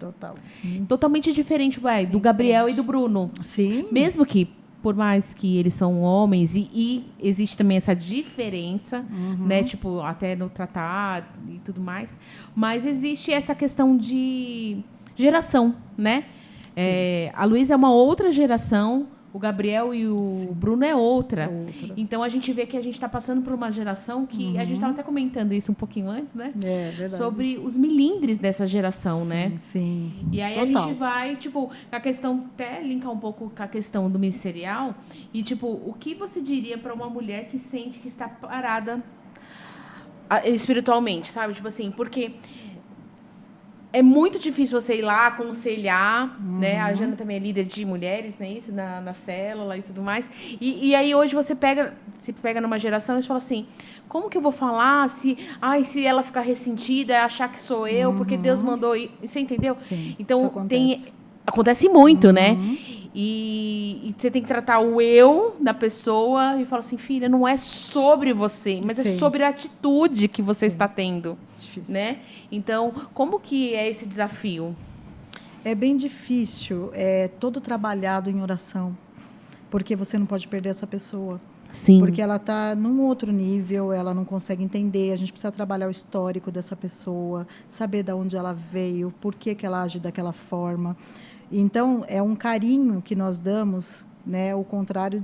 totalmente diferente, do Gabriel e do Bruno. Sim. Mesmo que, por mais que eles são homens, e existe também essa diferença, né? Tipo, até no tratar e tudo mais. Mas existe essa questão de geração, né? A Luísa é uma outra geração, o Gabriel e o Bruno é outra. Então, a gente vê que a gente está passando por uma geração que... A gente estava até comentando isso um pouquinho antes, né? É verdade. Sobre os milindres dessa geração, né? Sim. E aí a gente vai, tipo, a questão, até linkar um pouco com a questão do ministerial. E, tipo, o que você diria para uma mulher que sente que está parada espiritualmente, sabe? Tipo assim, porque... É muito difícil você ir lá aconselhar, né? A Jana também é líder de mulheres, né? Isso, na célula e tudo mais. E aí hoje você se pega numa geração e fala assim, como que eu vou falar se ela ficar ressentida, achar que sou eu, porque Deus mandou ir. Você entendeu? Sim, então acontece muito, né? E você tem que tratar o eu da pessoa e falar assim, filha, não é sobre você, mas é sobre a atitude que você está tendo. Difícil. Né? Então, como que é esse desafio? É bem difícil, é todo trabalhado em oração, porque você não pode perder essa pessoa. Sim. Porque ela está num outro nível, ela não consegue entender, a gente precisa trabalhar o histórico dessa pessoa, saber de onde ela veio, por que ela age daquela forma. Então, é um carinho que nós damos, né, o contrário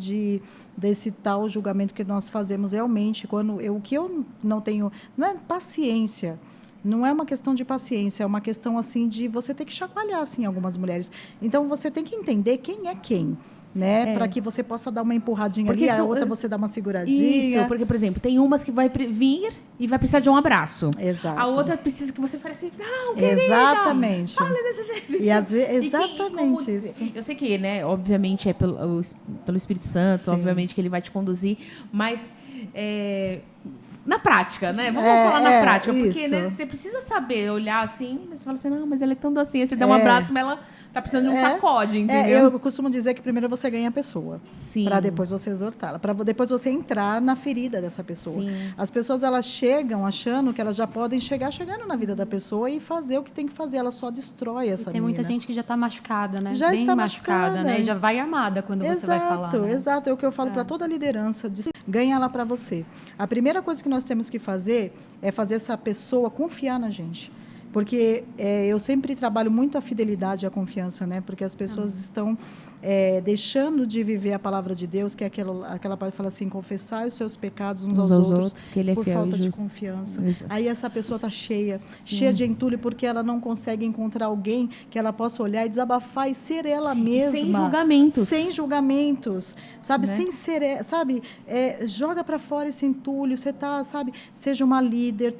desse tal julgamento que nós fazemos realmente. O que eu não tenho... Não é paciência, não é uma questão de paciência, é uma questão assim de você ter que chacoalhar assim, algumas mulheres. Então, você tem que entender quem é quem. Né? Para que você possa dar uma empurradinha ali, a outra você dá uma seguradinha. Isso, porque, por exemplo, tem umas que vai vir e vai precisar de um abraço. Exato. A outra precisa que você fale assim, não, querida, exatamente. fale desse jeito. E às vezes, exatamente isso. Eu sei que, né, obviamente, é pelo Espírito Santo, Sim. obviamente que ele vai te conduzir, mas... na prática, né? Vamos falar na prática, porque né, você precisa saber olhar assim, mas você fala assim, não, mas ela é tão docinha, você dá um abraço, mas ela tá precisando de um sacode, entendeu? Eu costumo dizer que primeiro você ganha a pessoa, para depois você exortá-la, para depois você entrar na ferida dessa pessoa. Sim. As pessoas, elas chegam achando que elas já podem chegando na vida da pessoa e fazer o que tem que fazer, ela só destrói essa Tem menina. muita gente que já está machucada, né? Já bem está machucada, né? E já vai armada quando você vai falar. Né? Exato, é o que eu falo para toda a liderança, ganha ela para você. A primeira coisa que nós temos que fazer é fazer essa pessoa confiar na gente. Porque eu sempre trabalho muito a fidelidade e a confiança, né? Porque as pessoas estão deixando de viver a palavra de Deus, que é aquela parte que fala assim, confessar os seus pecados uns aos outros que ele é por fiel falta e de justo. confiança. Exato. Aí essa pessoa está cheia de entulho, porque ela não consegue encontrar alguém que ela possa olhar e desabafar e ser ela mesma. Sem julgamentos. Sem julgamentos, sabe? Né? Sem ser, sabe? Joga para fora esse entulho, você tá, sabe? Seja uma líder,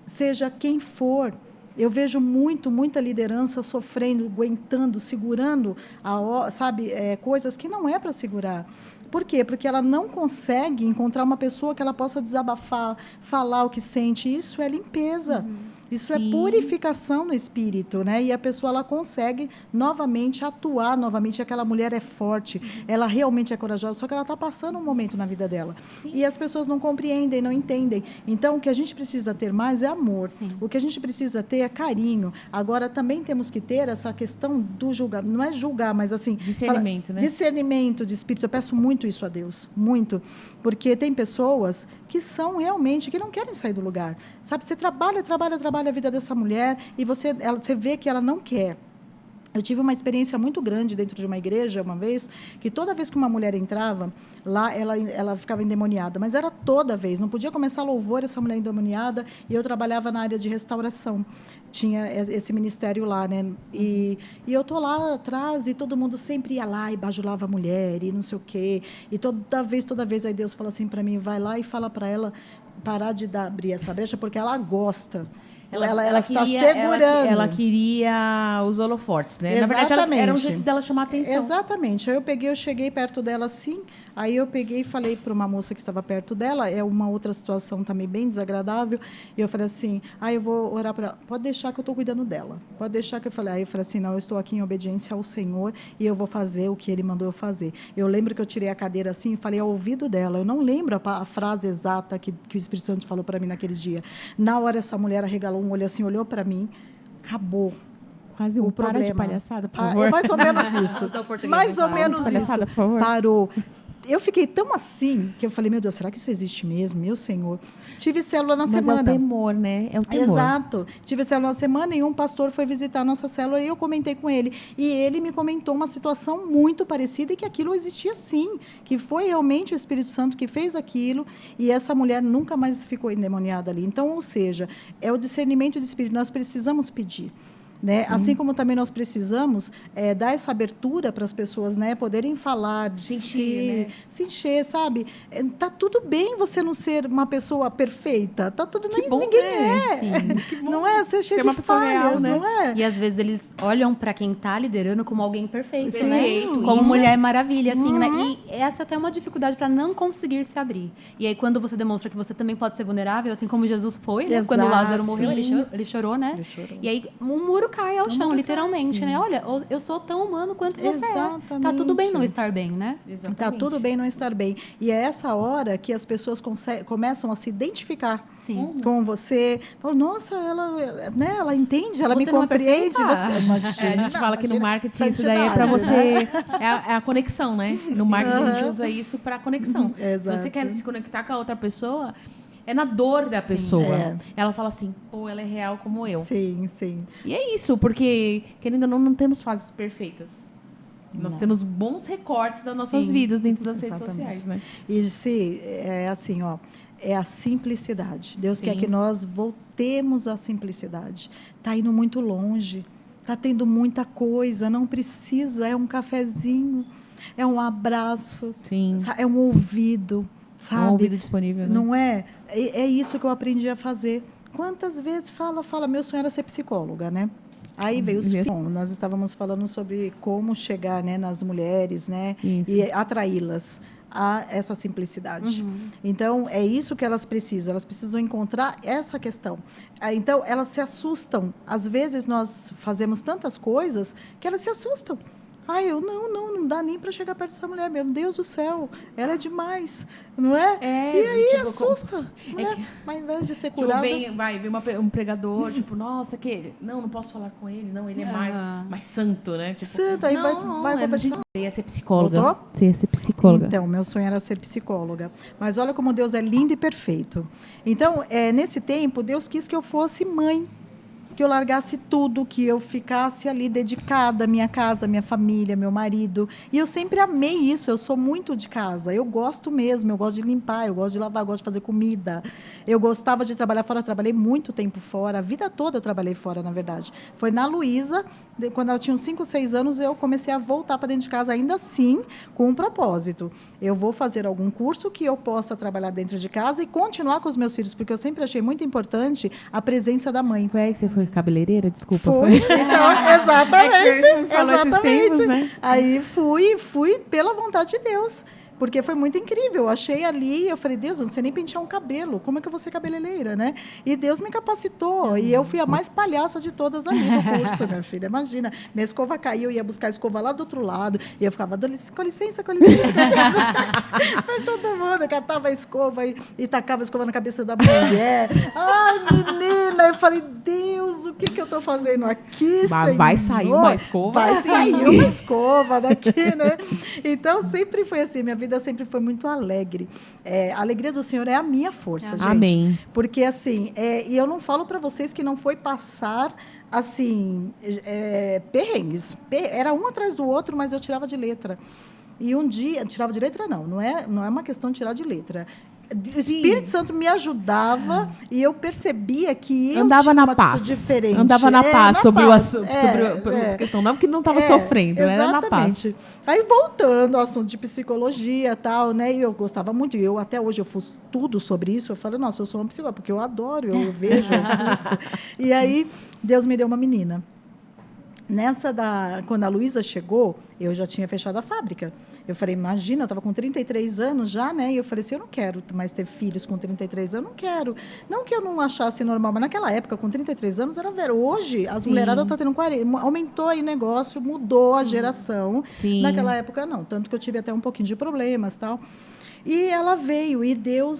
seja quem for. Eu vejo muita liderança sofrendo, aguentando, segurando, sabe, coisas que não é para segurar. Por quê? Porque ela não consegue encontrar uma pessoa que ela possa desabafar, falar o que sente. Isso é limpeza. Isso Sim. é purificação no espírito, né? E a pessoa, ela consegue novamente atuar, novamente. Aquela mulher é forte, ela realmente é corajosa, só que ela está passando um momento na vida dela. Sim. E as pessoas não compreendem, não entendem. Então, o que a gente precisa ter mais é amor. Sim. O que a gente precisa ter é carinho. Agora, também temos que ter essa questão do julgar. Não é julgar, mas assim... Discernimento, né? Discernimento de espírito. Eu peço muito isso a Deus. Muito. Porque tem pessoas que são realmente, que não querem sair do lugar. Sabe, você trabalha a vida dessa mulher e você vê que ela não quer. Eu tive uma experiência muito grande dentro de uma igreja, uma vez, que toda vez que uma mulher entrava, lá ela ficava endemoniada. Mas era toda vez, não podia começar louvor essa mulher endemoniada, e eu trabalhava na área de restauração. Tinha esse ministério lá, né? E eu tô lá atrás, e todo mundo sempre ia lá e bajulava a mulher, e não sei o quê. E toda vez, aí Deus fala assim para mim, vai lá e fala para ela parar de abrir essa brecha, porque ela gosta. Ela está segurando. Ela queria os holofortes, né? Exatamente. Na verdade, era um jeito dela chamar a atenção. Exatamente. Aí eu cheguei perto dela assim, aí eu peguei e falei para uma moça que estava perto dela, é uma outra situação também bem desagradável, e eu falei assim, eu vou orar para ela, pode deixar que eu estou cuidando dela, pode deixar que eu falei, aí eu falei assim, não, eu estou aqui em obediência ao Senhor e eu vou fazer o que Ele mandou eu fazer. Eu lembro que eu tirei a cadeira assim e falei ao ouvido dela, eu não lembro a frase exata que o Espírito Santo falou para mim naquele dia. Na hora essa mulher arregalou um olho assim, olhou para mim, acabou. Quase o para problema. de palhaçada, por favor. É mais ou menos isso. Mais ou menos palhaçada, isso. por favor. Parou. Eu fiquei tão assim que eu falei, meu Deus, será que isso existe mesmo? Meu Senhor. Tive célula na semana. Mas é o temor, né? É o temor. Exato. Tive célula na semana e um pastor foi visitar a nossa célula e eu comentei com ele. E ele me comentou uma situação muito parecida e que aquilo existia sim. Que foi realmente o Espírito Santo que fez aquilo e essa mulher nunca mais ficou endemoniada ali. Então, ou seja, é o discernimento de espírito. Nós precisamos pedir. Né? Assim como também nós precisamos dar essa abertura para as pessoas, né, poderem falar, se encher, né? Se encher, sabe? Tá tudo bem você não ser uma pessoa perfeita, tá tudo que bom, ninguém né? é, não é? Você é cheio de falhas, real, né? não é? E às vezes eles olham para quem está liderando como alguém perfeito, Sim, né? Como isso. Mulher Maravilha, assim, né? E essa até é uma dificuldade para não conseguir se abrir. E aí quando você demonstra que você também pode ser vulnerável, assim como Jesus foi, né? Quando Lázaro morreu, ele chorou, né? Ele chorou. E aí um muro cai ao chão, muro literalmente, cai, né? Olha, eu sou tão humano quanto você é. Tá Exatamente. tudo bem não estar bem, né? Exatamente. Tá tudo bem não estar bem. E é essa hora que as pessoas começam a se identificar Sim. com você. Falam, nossa, ela entende, ela Você me não é compreende. perfeita? A gente fala que no marketing isso santidade, daí é para né? você... É a conexão, né? No marketing a gente usa isso para conexão. Se Exato. você quer se conectar com a outra pessoa... É na dor da pessoa. é. Ela fala assim, pô, ela é real como eu. Sim, sim. E é isso, porque, querendo ou não temos fases perfeitas. Nós temos bons recortes das nossas Sim, vidas dentro das redes exatamente. sociais, né? E se é assim, ó, é a simplicidade. Deus Sim. quer que nós voltemos à simplicidade. Tá indo muito longe. Tá tendo muita coisa, não precisa, é um cafezinho, é um abraço, Sim. é um ouvido, sabe? Um ouvido disponível, né? Não é? É isso que eu aprendi a fazer. Quantas vezes fala, meu sonho era ser psicóloga, né? Aí veio os bom, nós estávamos falando sobre como chegar, né, nas mulheres, né, Isso. e atraí-las. a essa simplicidade. Então, é isso que elas precisam encontrar essa questão. Então, elas se assustam. Às vezes, nós fazemos tantas coisas que elas se assustam. Eu não dá nem para chegar perto dessa mulher, meu Deus do céu, ela é demais, não é? E aí assusta, né? Mas ao invés de ser curada... Vem um pregador, nossa, não posso falar com ele, não, ele é mais santo, né? Santo, aí vai conversar. Você ia ser psicóloga. Voltou? Você ia ser psicóloga. Então, meu sonho era ser psicóloga. Mas olha como Deus é lindo e perfeito. Então, nesse tempo, Deus quis que eu fosse mãe, que eu largasse tudo, que eu ficasse ali dedicada à minha casa, à minha família, meu marido. E eu sempre amei isso, eu sou muito de casa. Eu gosto mesmo, eu gosto de limpar, eu gosto de lavar, eu gosto de fazer comida. Eu gostava de trabalhar fora, trabalhei muito tempo fora. A vida toda eu trabalhei fora, na verdade. Foi na Luísa, quando ela tinha uns 5, 6 anos, eu comecei a voltar para dentro de casa, ainda assim, com um propósito. Eu vou fazer algum curso que eu possa trabalhar dentro de casa e continuar com os meus filhos, porque eu sempre achei muito importante a presença da mãe. Foi aí que você foi cabeleireira? Desculpa. Foi. Então, exatamente. É que você falou esses tempos, né? Aí fui pela vontade de Deus. Porque foi muito incrível. Eu achei ali, eu falei, Deus, eu não sei nem pentear um cabelo. Como é que eu vou ser cabeleireira, né? E Deus me capacitou. E eu fui a mais palhaça de todas ali do curso, minha filha. Imagina, minha escova caiu, eu ia buscar a escova lá do outro lado. E eu ficava, com licença, com licença. Para todo mundo. Eu catava a escova e tacava a escova na cabeça da mulher. Ai, menina. Eu falei, Deus, o que eu estou fazendo aqui, Senhor? Vai sair uma escova? Vai sair uma escova daqui, né? Então, sempre foi assim. Minha vida sempre foi muito alegre. A alegria do Senhor é a minha força, gente. Amém. Porque, assim, e eu não falo para vocês que não foi passar, assim, perrengues. Era um atrás do outro, mas eu tirava de letra. E um dia... Tirava de letra, não é uma questão de tirar de letra. O Espírito Santo me ajudava e eu percebia que eu andava tinha na uma paz. atitude diferente. Andava na paz sobre paz. a questão. Não porque não estava sofrendo, né? Era na paz. Aí, voltando ao assunto de psicologia e tal, né? E eu gostava muito. E eu, até hoje, eu fiz tudo sobre isso. Eu falei, nossa, eu sou uma psicóloga, porque eu adoro, eu vejo, eu fuço. E aí, Deus me deu uma menina. Quando a Luísa chegou, eu já tinha fechado a fábrica. Eu falei, imagina, eu estava com 33 anos já, né? E eu falei assim, eu não quero mais ter filhos com 33 anos, eu não quero. Não que eu não achasse normal, mas naquela época, com 33 anos, era velho. Hoje, as mulheradas estão tendo 40. Aumentou aí o negócio, mudou a geração. Sim. Naquela época, não. Tanto que eu tive até um pouquinho de problemas e tal. E ela veio, e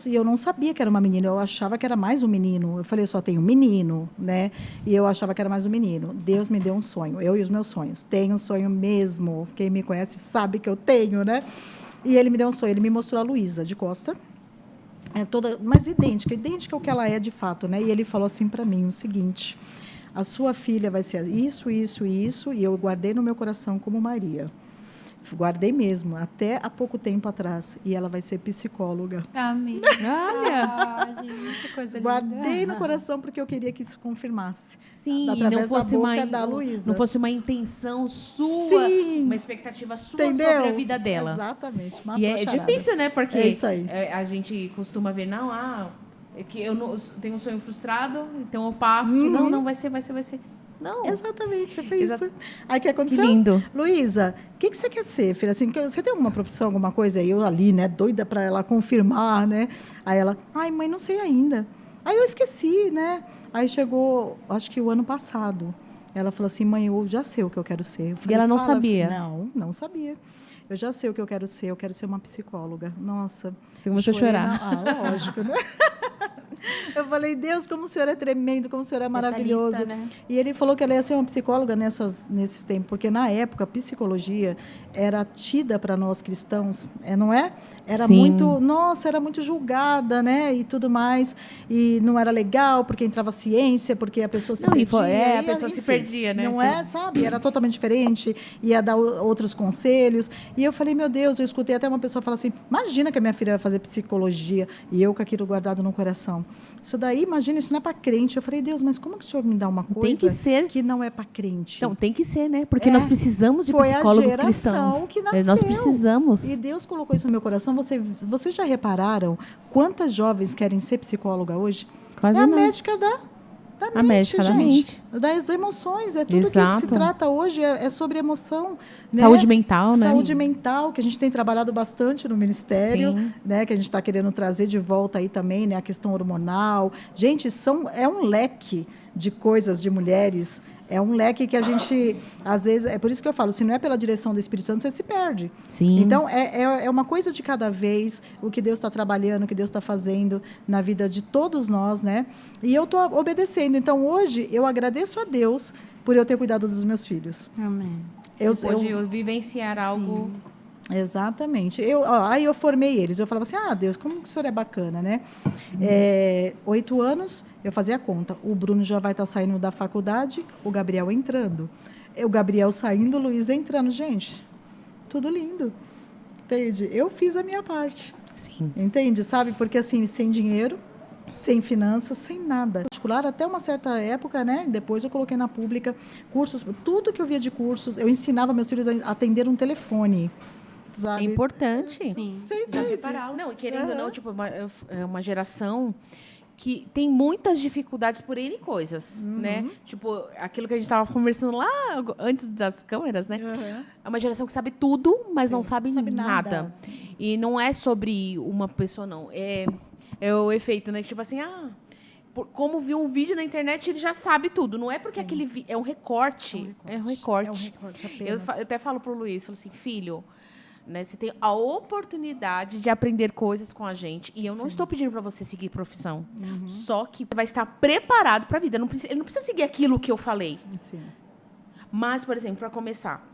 eu não sabia que era uma menina, eu achava que era mais um menino. Eu falei, eu só tenho um menino, né? E eu achava que era mais um menino. Deus me deu um sonho, eu e os meus sonhos. Tenho um sonho mesmo, quem me conhece sabe que eu tenho, né? E ele me deu um sonho, ele me mostrou a Luísa de costa, mas idêntica ao que ela é de fato, né? E ele falou assim para mim o seguinte, a sua filha vai ser isso, isso e isso, e eu guardei no meu coração como Maria. Guardei mesmo, até há pouco tempo atrás. E ela vai ser psicóloga. Amém. Olha! Gente, que coisa linda. Guardei no coração porque eu queria que isso confirmasse. Sim, através não fosse da boca da Luísa. Não fosse uma intenção sua, uma expectativa sua sobre a vida dela. Exatamente. E é difícil, né? Porque isso aí. A gente costuma ver, é que eu não, tenho um sonho frustrado, então eu passo. Não, vai ser. Não. Exatamente, foi isso. Aí o que aconteceu? Que lindo. Luísa, o que você quer ser, filha? Assim, você tem alguma profissão, alguma coisa? Aí eu ali, né, doida para ela confirmar, né? Aí ela, mãe, não sei ainda. Aí eu esqueci, né? Aí chegou, acho que o ano passado. Ela falou assim, mãe, eu já sei o que eu quero ser. Eu falei, e ela não sabia? Não sabia. Eu já sei o que eu quero ser uma psicóloga. Nossa. Você começou a chorar. Lógico, né? Eu falei, Deus, como o Senhor é tremendo, como o Senhor é maravilhoso. Né? E ele falou que ela ia ser uma psicóloga nesses tempos, porque na época a psicologia era tida para nós cristãos, não é? Era era muito julgada, né? E tudo mais. E não era legal, porque entrava ciência, porque a pessoa se perdia. A pessoa se perdia, né? Não é, sabe? Era totalmente diferente, ia dar outros conselhos. E eu falei, meu Deus, eu escutei até uma pessoa falar assim, imagina que a minha filha vai fazer psicologia, e eu com aquilo guardado no coração. Isso daí, imagina, isso não é para crente. Eu falei, Deus, mas como que o Senhor me dá uma coisa que não é para crente? Então, tem que ser, né? Porque nós precisamos de psicólogos cristãos. Que nasceu. Nós precisamos. E Deus colocou isso no meu coração. Vocês já repararam quantas jovens querem ser psicóloga hoje? Quase a não. médica A médica da mente. Das emoções, é tudo Exato. que se trata hoje, é sobre emoção. Né? Saúde mental, né? Saúde mental, que a gente tem trabalhado bastante no Ministério, Sim. né? Que a gente está querendo trazer de volta aí também, né? A questão hormonal. Gente, é um leque de coisas de mulheres. É um leque que a gente, às vezes, é por isso que eu falo, se não é pela direção do Espírito Santo, você se perde. Sim. Então, é uma coisa de cada vez, o que Deus está trabalhando, o que Deus está fazendo na vida de todos nós, né? E eu estou obedecendo. Então, hoje, eu agradeço a Deus por eu ter cuidado dos meus filhos. Amém. Você pôde vivenciar algo... Exatamente. Aí eu formei eles. Eu falava assim, Deus, como que o senhor é bacana, né? 8 anos, eu fazia a conta. O Bruno já vai estar saindo da faculdade, o Gabriel entrando. O Gabriel saindo, o Luiz entrando. Gente, tudo lindo. Entende? Eu fiz a minha parte. Sim. Entende? Sabe? Porque assim, sem dinheiro, sem finanças, sem nada. Particular, até uma certa época, né? Depois eu coloquei na pública cursos, tudo que eu via de cursos, eu ensinava meus filhos a atender um telefone. Sabe? É importante. Sim. Você entende? Não, e querendo ou não, tipo, é uma geração que tem muitas dificuldades por N coisas, né? Tipo, aquilo que a gente estava conversando lá antes das câmeras, né? É uma geração que sabe tudo, mas não sabe nada. E não é sobre uma pessoa, não. É o efeito, né? Tipo assim, como viu um vídeo na internet, ele já sabe tudo. Não é porque aquele é um recorte. É um recorte. Eu até falo pro Luiz, falo assim, filho, né, você tem a oportunidade de aprender coisas com a gente. E eu não estou pedindo para você seguir profissão. Só que vai estar preparado para a vida. Ele não precisa seguir aquilo que eu falei. Sim. Mas, por exemplo, para começar,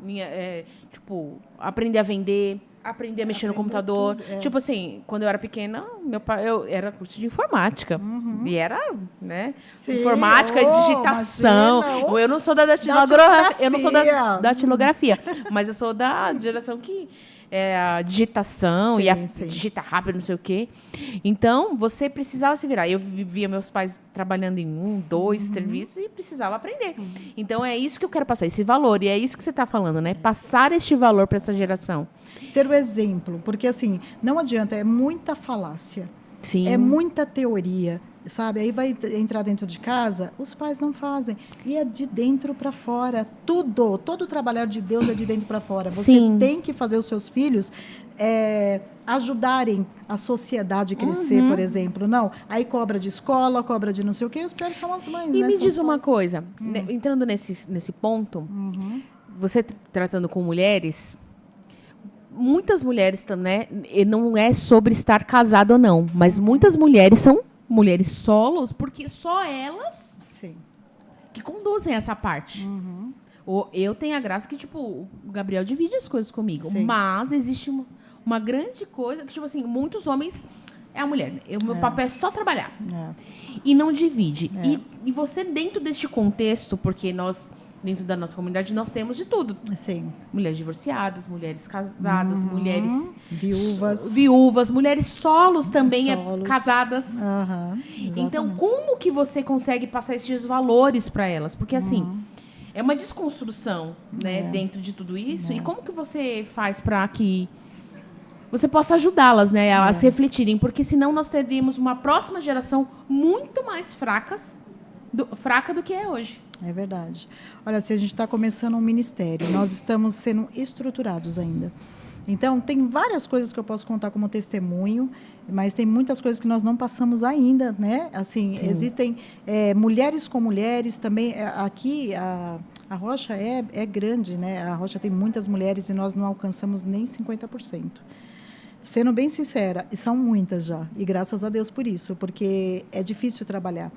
aprender a vender, aprender a mexer no computador. Tudo, Tipo assim, quando eu era pequena, meu pai, eu era curso de informática. E era, né? Sim. Informática, digitação. Imagina. Eu não sou da datilografia. Eu não sou da datilografia. Mas eu sou da geração que a digitação e digita rápido, não sei o quê. Então, você precisava se virar. Eu via meus pais trabalhando em 2 serviços e precisava aprender. Então, é isso que eu quero passar, esse valor. E é isso que você está falando, né? Passar este valor para essa geração. Ser o exemplo. Porque, assim, não adianta, é muita falácia. Sim. É muita teoria, sabe? Aí vai entrar dentro de casa, os pais não fazem. E é de dentro para fora. Todo o trabalhar de Deus é de dentro para fora. Você tem que fazer os seus filhos ajudarem a sociedade a crescer, por exemplo. Não, aí cobra de escola, cobra de não sei o quê, os piores são as mães. E né? me São diz os uma pais. coisa, entrando nesse ponto, você tratando com mulheres... Muitas mulheres também, né? Não é sobre estar casada ou não, mas muitas mulheres são mulheres solos, porque só elas que conduzem essa parte. Eu tenho a graça que, tipo, o Gabriel divide as coisas comigo, mas existe uma grande coisa que, tipo assim, muitos homens é a mulher. O meu papel é só trabalhar. E não divide. E você, dentro deste contexto, porque nós... Dentro da nossa comunidade, nós temos de tudo. Sim. Mulheres divorciadas, casadas, mulheres... Viúvas. Mulheres solos também, casadas. Então, como que você consegue passar esses valores para elas? Porque, assim, é uma desconstrução, né, dentro de tudo isso. E como que você faz para que você possa ajudá-las, né, a se refletirem? Porque, senão, nós teríamos uma próxima geração muito mais fraca do que é hoje. É verdade. Olha, se a gente está começando um ministério, nós estamos sendo estruturados ainda. Então, tem várias coisas que eu posso contar como testemunho, mas tem muitas coisas que nós não passamos ainda, né? Assim, existem mulheres com mulheres também. Aqui, a Rocha é grande, né? A Rocha tem muitas mulheres e nós não alcançamos nem 50%. Sendo bem sincera, e são muitas já, e graças a Deus por isso, porque é difícil trabalhar.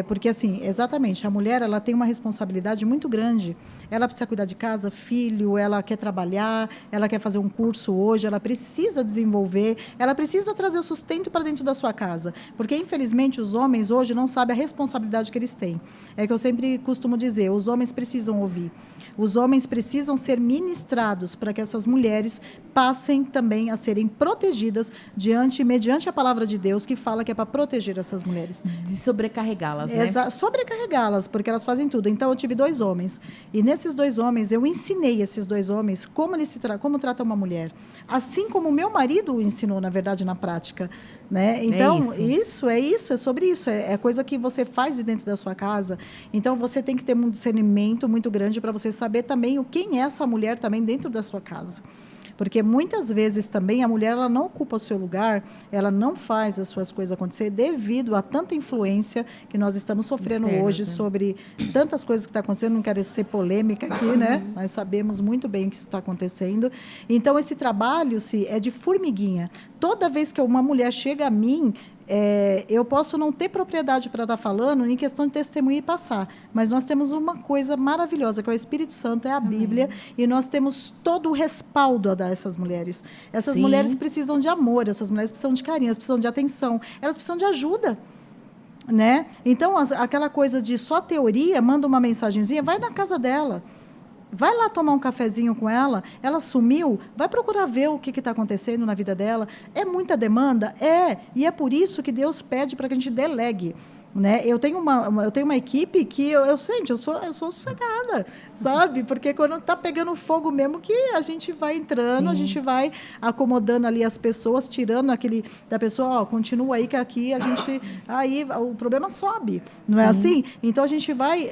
Porque, assim, exatamente, a mulher ela tem uma responsabilidade muito grande. Ela precisa cuidar de casa, filho, ela quer trabalhar, ela quer fazer um curso hoje, ela precisa desenvolver, ela precisa trazer o sustento para dentro da sua casa. Porque, infelizmente, os homens hoje não sabem a responsabilidade que eles têm. É que eu sempre costumo dizer, os homens precisam ouvir. Os homens precisam ser ministrados para que essas mulheres passem também a serem protegidas mediante a palavra de Deus, que fala que é para proteger essas mulheres. De sobrecarregar sobrecarregá-las, né? Sobrecarregá-las, porque elas fazem tudo. Então, eu tive 2 homens. E nesses 2 homens, eu ensinei esses 2 homens como trata uma mulher. Assim como o meu marido o ensinou, na verdade, na prática. Né? Então, é sobre isso. É coisa que você faz dentro da sua casa. Então, você tem que ter um discernimento muito grande para você saber também quem é essa mulher também dentro da sua casa. Porque muitas vezes também a mulher ela não ocupa o seu lugar, ela não faz as suas coisas acontecer devido a tanta influência que nós estamos sofrendo hoje sobre tantas coisas que estão acontecendo. Não quero ser polêmica aqui, né? Nós sabemos muito bem que isso está acontecendo. Então, esse trabalho é de formiguinha. Toda vez que uma mulher chega a mim, eu posso não ter propriedade para estar falando em questão de testemunho e passar, mas nós temos uma coisa maravilhosa, que é o Espírito Santo, é a Bíblia, e nós temos todo o respaldo a dar a essas mulheres. Essas mulheres precisam de amor, essas mulheres precisam de carinho, elas precisam de atenção, elas precisam de ajuda. Né? Então, aquela coisa de só teoria, manda uma mensagenzinha, vai na casa dela. Vai lá tomar um cafezinho com ela, ela sumiu, vai procurar ver o que está acontecendo na vida dela. É muita demanda? E é por isso que Deus pede para que a gente delegue. Né? Eu tenho uma equipe que eu sou sossegada, sabe? Porque quando está pegando fogo mesmo, que a gente vai entrando, a gente vai acomodando ali as pessoas, tirando aquele da pessoa, continua aí que aqui aí o problema sobe, não é assim? Então a gente vai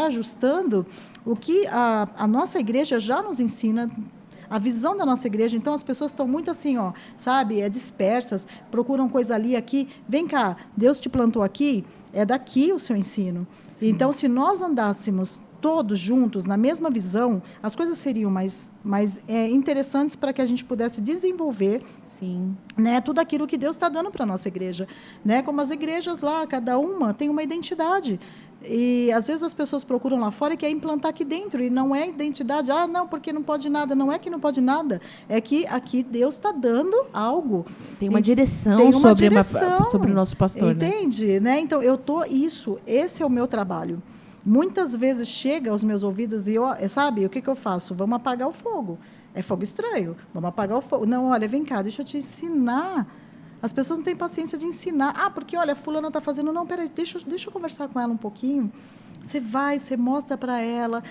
ajustando o que a nossa igreja já nos ensina. A visão da nossa igreja, então as pessoas estão muito assim, sabe, dispersas, procuram coisa ali, aqui. Vem cá, Deus te plantou aqui, é daqui o seu ensino. Sim. Então, se nós andássemos todos juntos, na mesma visão, as coisas seriam mais interessantes para que a gente pudesse desenvolver né, tudo aquilo que Deus está dando para a nossa igreja. Né? Como as igrejas lá, cada uma tem uma identidade. E, às vezes, as pessoas procuram lá fora e querem implantar aqui dentro. E não é identidade, não, porque não pode nada. Não é que não pode nada. É que aqui Deus está dando algo. Tem uma direção sobre o nosso pastor. Entende? Né? Então, esse é o meu trabalho. Muitas vezes chega aos meus ouvidos e sabe, o que eu faço? Vamos apagar o fogo. É fogo estranho. Vamos apagar o fogo. Não, olha, vem cá, deixa eu te ensinar. As pessoas não têm paciência de ensinar. Porque, olha, fulana está fazendo... Não, peraí, deixa eu conversar com ela um pouquinho. Você vai, você mostra para ela,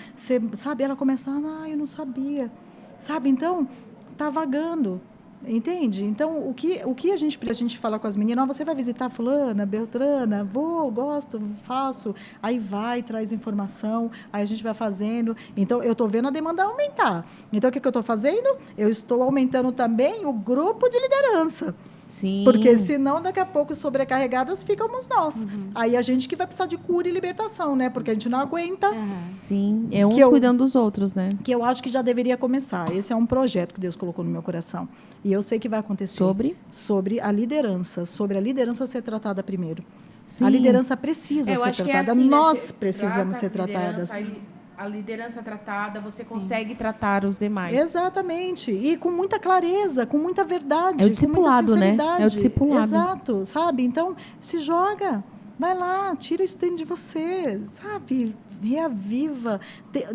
sabe? Ela começa, eu não sabia. Sabe? Então, está vagando. Entende? Então, o que a gente fala com as meninas, você vai visitar fulana, Beltrana, vou, gosto, faço. Aí vai, traz informação, aí a gente vai fazendo. Então, eu estou vendo a demanda aumentar. Então, o que eu estou fazendo? Eu estou aumentando também o grupo de liderança. Sim. Porque senão daqui a pouco sobrecarregadas ficamos nós. Aí a gente que vai precisar de cura e libertação, né? Porque a gente não aguenta. Sim, é uns cuidando dos outros, né? Que eu acho que já deveria começar. Esse é um projeto que Deus colocou no meu coração. E eu sei que vai acontecer. Sobre a liderança. Sobre a liderança ser tratada primeiro. Sim. A liderança precisa ser tratada. Assim, nós precisamos ser tratadas. A liderança tratada, você consegue tratar os demais. Exatamente. E com muita clareza, com muita verdade. É o discipulado, com muita né? É o discipulado. Exato, sabe? Então, se joga. Vai lá, tira isso dentro de você, sabe? Reaviva.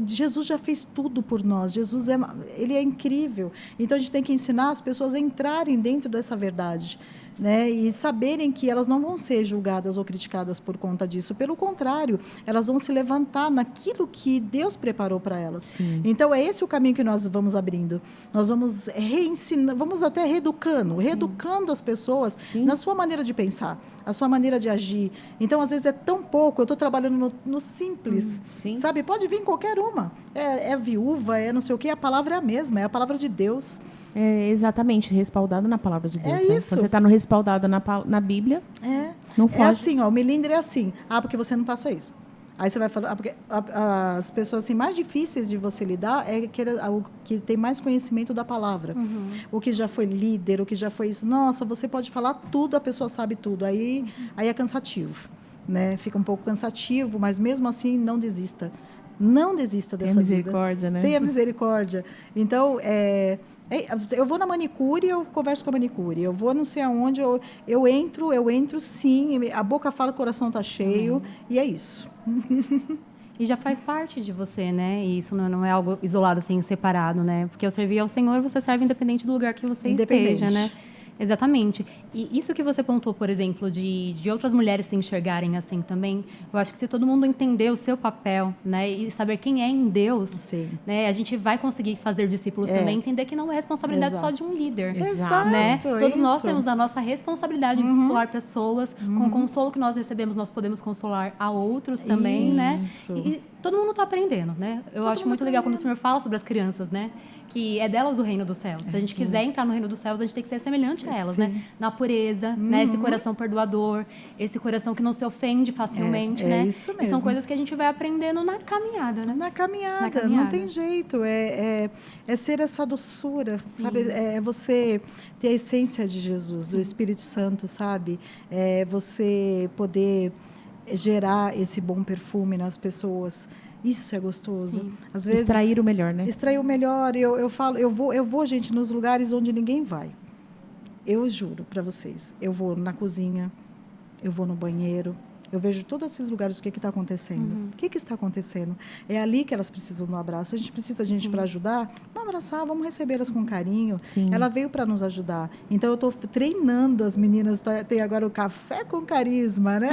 Jesus já fez tudo por nós. Jesus ele é incrível. Então, a gente tem que ensinar as pessoas a entrarem dentro dessa verdade. Né? E saberem que elas não vão ser julgadas ou criticadas por conta disso. Pelo contrário, elas vão se levantar naquilo que Deus preparou para elas. Sim. Então, é esse o caminho que nós vamos abrindo. Nós vamos reensinando, vamos até reeducando as pessoas na sua maneira de pensar, a sua maneira de agir. Então, às vezes, é tão pouco. Eu estou trabalhando no simples, sabe? Pode vir qualquer uma. É viúva, não sei o quê. A palavra é a mesma, é a palavra de Deus. É exatamente, respaldado na palavra de Deus. Né? Quando você está respaldado na Bíblia, não foge. É assim, o milindre é assim. Porque você não passa isso. Aí você vai falar... porque as pessoas assim, mais difíceis de você lidar é o que tem mais conhecimento da palavra. O que já foi líder, o que já foi isso. Nossa, você pode falar tudo, a pessoa sabe tudo. Aí é cansativo. Né? Fica um pouco cansativo, mas mesmo assim, não desista. Não desista dessa vida. Tenha misericórdia, né? Tenha misericórdia. Então, eu vou na manicure, eu converso com a manicure. Eu vou não sei aonde, eu entro sim, a boca fala, o coração está cheio, e é isso. E já faz parte de você, né? E isso não é algo isolado, assim, separado, né? Porque eu servir ao Senhor, você serve independente do lugar que você esteja, né? Exatamente. E isso que você pontuou, por exemplo, de outras mulheres se enxergarem assim também, eu acho que se todo mundo entender o seu papel, né, e saber quem é em Deus, Sim. né, a gente vai conseguir fazer discípulos também, entender que não é responsabilidade só de um líder. Exato. Né? Todos nós Isso. temos a nossa responsabilidade de discipular pessoas. Com o consolo que nós recebemos, nós podemos consolar a outros também, Isso. né? E todo mundo está aprendendo, né? Eu acho muito legal quando o Senhor fala sobre as crianças, né? Que é delas o reino dos céus. Se a gente quiser entrar no reino dos céus, a gente tem que ser semelhante a elas, né? Na pureza, né? Esse coração perdoador, esse coração que não se ofende facilmente, né? Isso mesmo. E são coisas que a gente vai aprendendo na caminhada, né? Na caminhada, não tem jeito. É ser essa doçura, sabe? É você ter a essência de Jesus, do Espírito Santo, sabe? É você poder gerar esse bom perfume nas pessoas. Isso é gostoso. Sim. Às vezes, Extrair o melhor, né? extrair o melhor. Eu falo, eu vou, gente, nos lugares onde ninguém vai. Eu juro para vocês. Eu vou na cozinha, eu vou no banheiro, eu vejo todos esses lugares, o que está acontecendo. O que está acontecendo? É ali que elas precisam do abraço. A gente precisa de gente para ajudar. Vamos abraçar, vamos recebê-las com carinho. Sim. Ela veio para nos ajudar. Então, eu estou treinando as meninas. Tem agora o Café com Carisma, né?